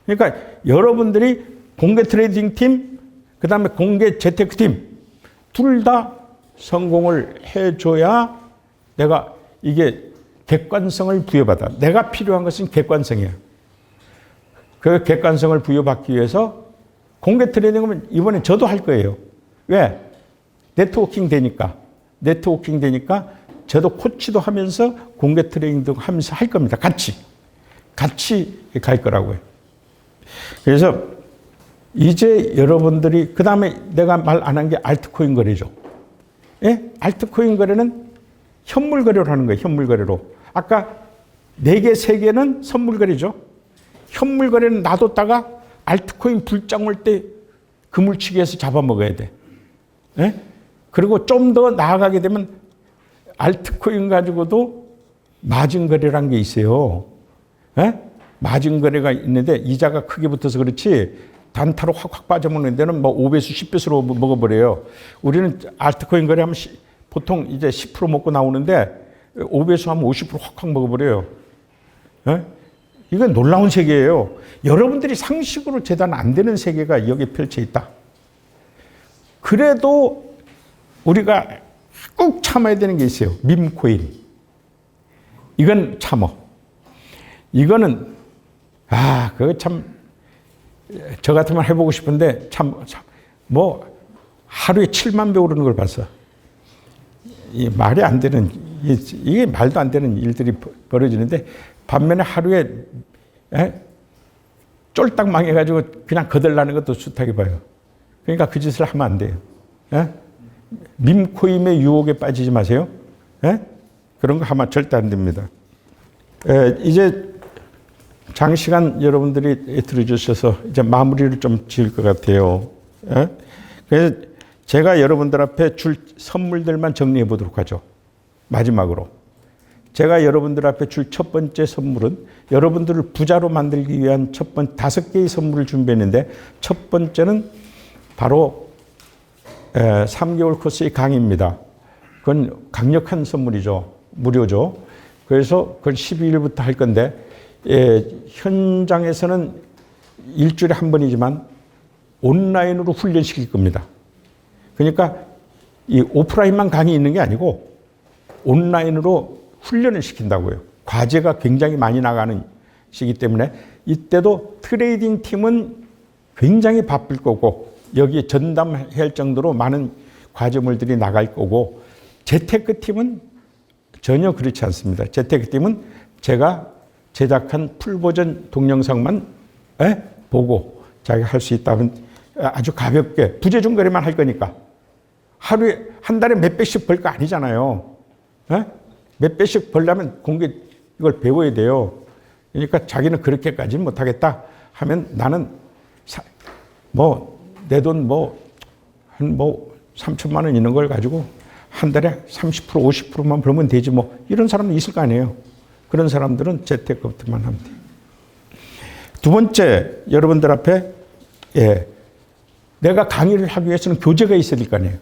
그러니까 여러분들이 공개 트레이딩 팀, 그 다음에 공개 재테크 팀, 둘 다 성공을 해줘야 내가 이게 객관성을 부여받아. 내가 필요한 것은 객관성이야. 그 객관성을 부여받기 위해서 공개 트레이딩은 이번에 저도 할 거예요. 왜? 네트워킹 되니까. 저도 코치도 하면서 공개 트레이딩도 하면서 할 겁니다. 같이 갈 거라고요. 그래서 이제 여러분들이, 그 다음에 내가 말 안 한 게 알트코인 거래죠. 예? 알트코인 거래는 현물 거래로 하는 거예요. 현물 거래로. 아까 4개, 3개는 선물 거래죠. 현물 거래는 놔뒀다가 알트코인 불장 올 때 그물치기해서 잡아먹어야 돼. 예? 그리고 좀 더 나아가게 되면 알트코인 가지고도 마진 거래라는 게 있어요. 예? 마진 거래가 있는데 이자가 크게 붙어서 그렇지 단타로 확 빠져먹는 데는 5배수, 10배수로 먹어버려요. 우리는 알트코인 거래하면 보통 이제 10% 먹고 나오는데 5배수 하면 50% 확 먹어버려요. 예? 이건 놀라운 세계예요. 여러분들이 상식으로 재단 안 되는 세계가 여기 펼쳐 있다. 그래도 우리가 꼭 참아야 되는 게 있어요. 밈코인. 이건 참어. 이거는 그거 참 저 같으면 해보고 싶은데 하루에 7만 배 오르는 걸 봤어. 이 말이 안 되는, 이게 말도 안 되는 일들이 벌어지는데 반면에 하루에 쫄딱 망해가지고 그냥 거들나는 것도 숱하게 봐요. 그러니까 그 짓을 하면 안 돼요. 밈코인의 유혹에 빠지지 마세요. 그런 거 하면 절대 안 됩니다. 이제 장시간 여러분들이 들어주셔서 이제 마무리를 좀 지을 것 같아요. 예? 그래서 제가 여러분들 앞에 줄 선물들만 정리해 보도록 하죠. 마지막으로. 제가 여러분들 앞에 줄 첫 번째 선물은 여러분들을 부자로 만들기 위한 첫 번째 5개의 선물을 준비했는데 첫 번째는 바로 3개월 코스의 강의입니다. 그건 강력한 선물이죠. 무료죠. 그래서 그건 12일부터 할 건데 현장에서는 일주일에 한 번이지만 온라인으로 훈련시킬 겁니다. 그러니까 이 오프라인만 강의 있는 게 아니고 온라인으로 훈련을 시킨다고요. 과제가 굉장히 많이 나가는 시기 때문에 이때도 트레이딩 팀은 굉장히 바쁠 거고 여기에 전담할 정도로 많은 과제물들이 나갈 거고 재테크 팀은 전혀 그렇지 않습니다. 재테크 팀은 제가 제작한 풀버전 동영상만 보고 자기가 할 수 있다면 아주 가볍게 부재중 거래만 할 거니까 하루에 한 달에 몇 배씩 벌 거 아니잖아요. 몇 배씩 벌려면 공개 이걸 배워야 돼요. 그러니까 자기는 그렇게까지는 못하겠다 하면 나는 내 돈 한 3천만 원 있는 걸 가지고 한 달에 30% 50%만 벌면 되지 이런 사람은 있을 거 아니에요. 그런 사람들은 재테크부터만 하면 돼요. 두 번째 여러분들 앞에 내가 강의를 하기 위해서는 교재가 있어야 될 거 아니에요.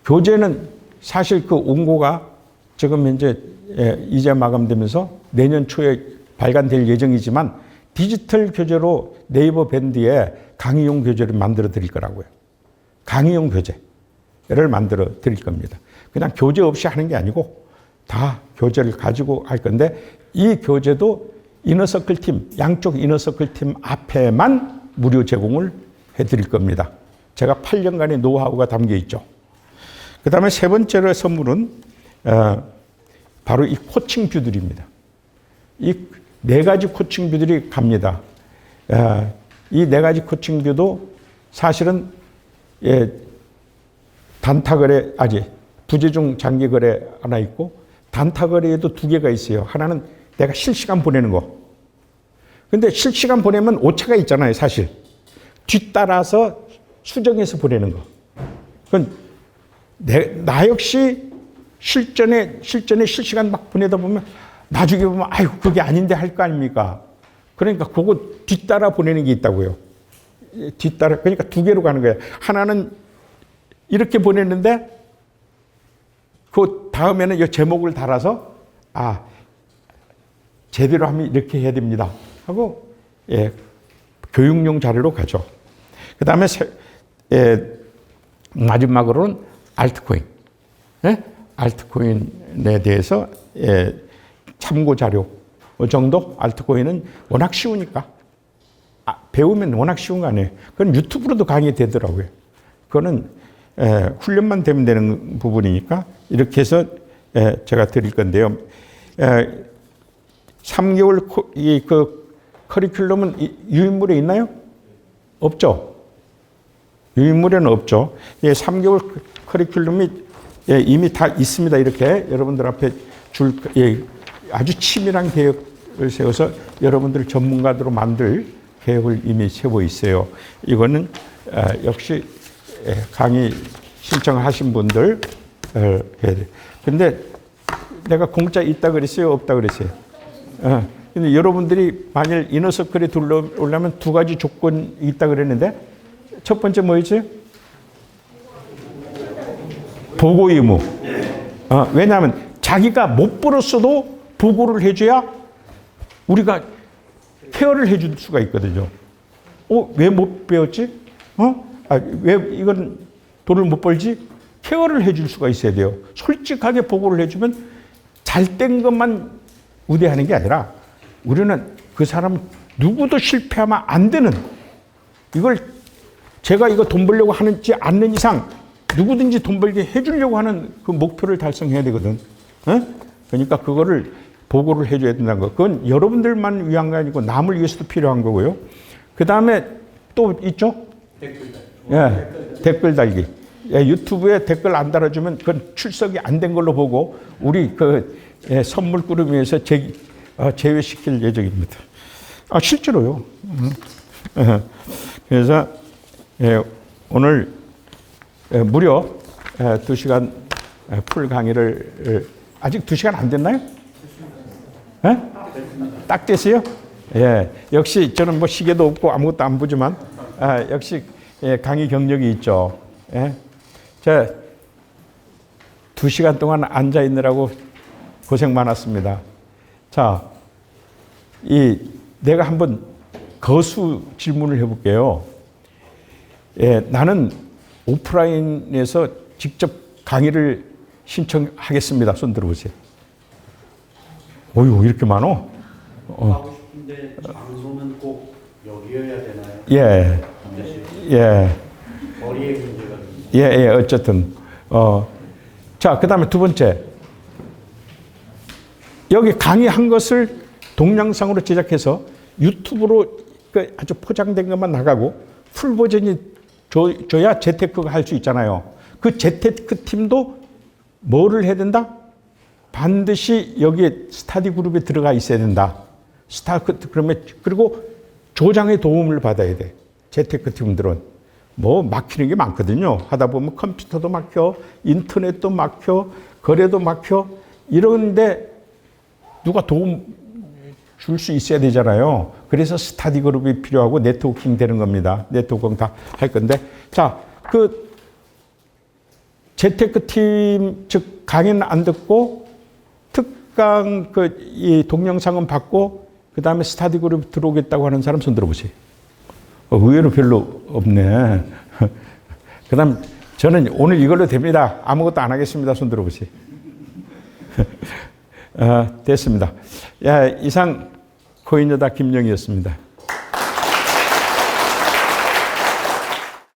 교재는 사실 그 원고가 지금 현재 이제 마감되면서 내년 초에 발간될 예정이지만 디지털 교재로 네이버 밴드에 강의용 교재를 만들어 드릴 거라고요. 강의용 교재를 만들어 드릴 겁니다. 그냥 교재 없이 하는 게 아니고 다 교재를 가지고 할 건데 이 교재도 이너서클 팀, 양쪽 이너서클 팀 앞에만 무료 제공을 해드릴 겁니다. 제가 8년간의 노하우가 담겨 있죠. 그 다음에 세 번째로 선물은 바로 이 코칭 뷰들입니다. 이 4가지 코칭 뷰들이 갑니다. 이 4가지 코칭 뷰도 사실은 단타 거래, 부재중 장기 거래 하나 있고 단타 거래에도 2개가 있어요. 하나는 내가 실시간 보내는 거. 근데 실시간 보내면 오차가 있잖아요, 사실. 뒤따라서 수정해서 보내는 거. 그건 나 역시 실전에 실시간 막 보내다 보면 나중에 보면 그게 아닌데 할 거 아닙니까? 그러니까 그거 뒤따라 보내는 게 있다고요. 뒤따라, 그러니까 2개로 가는 거예요. 하나는 이렇게 보냈는데 그 다음에는 이 제목을 달아서 제대로 하면 이렇게 해야 됩니다 하고 교육용 자료로 가죠. 그 다음에 마지막으로는 알트코인. 알트코인에 대해서 참고 자료 정도. 알트코인은 워낙 쉬우니까 배우면 워낙 쉬운 거 아니에요. 그건 유튜브로도 강의되더라고요. 그거는 훈련만 되면 되는 부분이니까 이렇게 해서 제가 드릴 건데요. 3개월 그 커리큘럼은 유인물에 있나요? 없죠. 유인물에는 없죠. 3개월 커리큘럼이 이미 다 있습니다. 이렇게 여러분들 앞에 아주 치밀한 계획을 세워서 여러분들 전문가들로 만들 계획을 이미 세워 있어요. 이거는 역시 강의 신청하신 분들 해야 돼. 근데 내가 공짜 있다 그랬어요? 없다 그랬어요? 근데 여러분들이 만일 이너서클에 들어오려면 2가지 조건이 있다 그랬는데 첫 번째 뭐였지? 보고 의무. 왜냐하면 자기가 못 벌었어도 보고를 해줘야 우리가 케어를 해줄 수가 있거든요. 왜 못 배웠지? 왜 이건 돈을 못 벌지? 케어를 해줄 수가 있어야 돼요. 솔직하게 보고를 해주면 잘된 것만 우대하는 게 아니라 우리는 그 사람 누구도 실패하면 안 되는 이걸 제가 이거 돈 벌려고 하는지 않는 이상 누구든지 돈 벌게 해주려고 하는 그 목표를 달성해야 되거든. 그러니까 그거를 보고를 해줘야 된다는 거. 그건 여러분들만 위한 게 아니고 남을 위해서도 필요한 거고요. 그 다음에 또 있죠? 댓글 달기. 유튜브에 댓글 안 달아주면 그건 출석이 안 된 걸로 보고 우리 그 선물 꾸러미에서 제외시킬 예정입니다. 아, 실제로요. 그래서 오늘 무려 2시간 풀 강의를 아직 2시간 안 됐나요? 딱 됐어요? 예, 역시 저는 뭐 시계도 없고 아무것도 안 보지만 역시 강의 경력이 있죠. 예. 자, 2시간 동안 앉아 있느라고 고생 많았습니다. 자, 내가 한번 거수 질문을 해볼게요. 예, 나는 오프라인에서 직접 강의를 신청하겠습니다. 손 들어보세요. 어휴, 이렇게 많어? 하고 싶은데 장소는 꼭 여기여야 되나요? 예. 예. 거리의 문제가 예, 어쨌든. 자, 그 다음에 두 번째. 여기 강의한 것을 동영상으로 제작해서 유튜브로 아주 포장된 것만 나가고 풀 버전이 줘야 재테크가 할 수 있잖아요. 그 재테크 팀도 뭐를 해야 된다? 반드시 여기에 스타디 그룹에 들어가 있어야 된다. 그러면, 그리고 조장의 도움을 받아야 돼. 재테크 팀들은. 뭐 막히는 게 많거든요. 하다 보면 컴퓨터도 막혀, 인터넷도 막혀, 거래도 막혀. 이런데 누가 도움 줄 수 있어야 되잖아요. 그래서 스타디 그룹이 필요하고 네트워킹 되는 겁니다. 네트워킹 다 할 건데. 자, 재테크 팀, 즉, 강의는 안 듣고 특강 이 동영상은 받고 그 다음에 스타디 그룹 들어오겠다고 하는 사람 손 들어보세요. 의외로 별로 없네. 그 다음 저는 오늘 이걸로 됩니다. 아무것도 안 하겠습니다. 손 들어보세요. 됐습니다. 야, 이상 코인여다 김영희였습니다.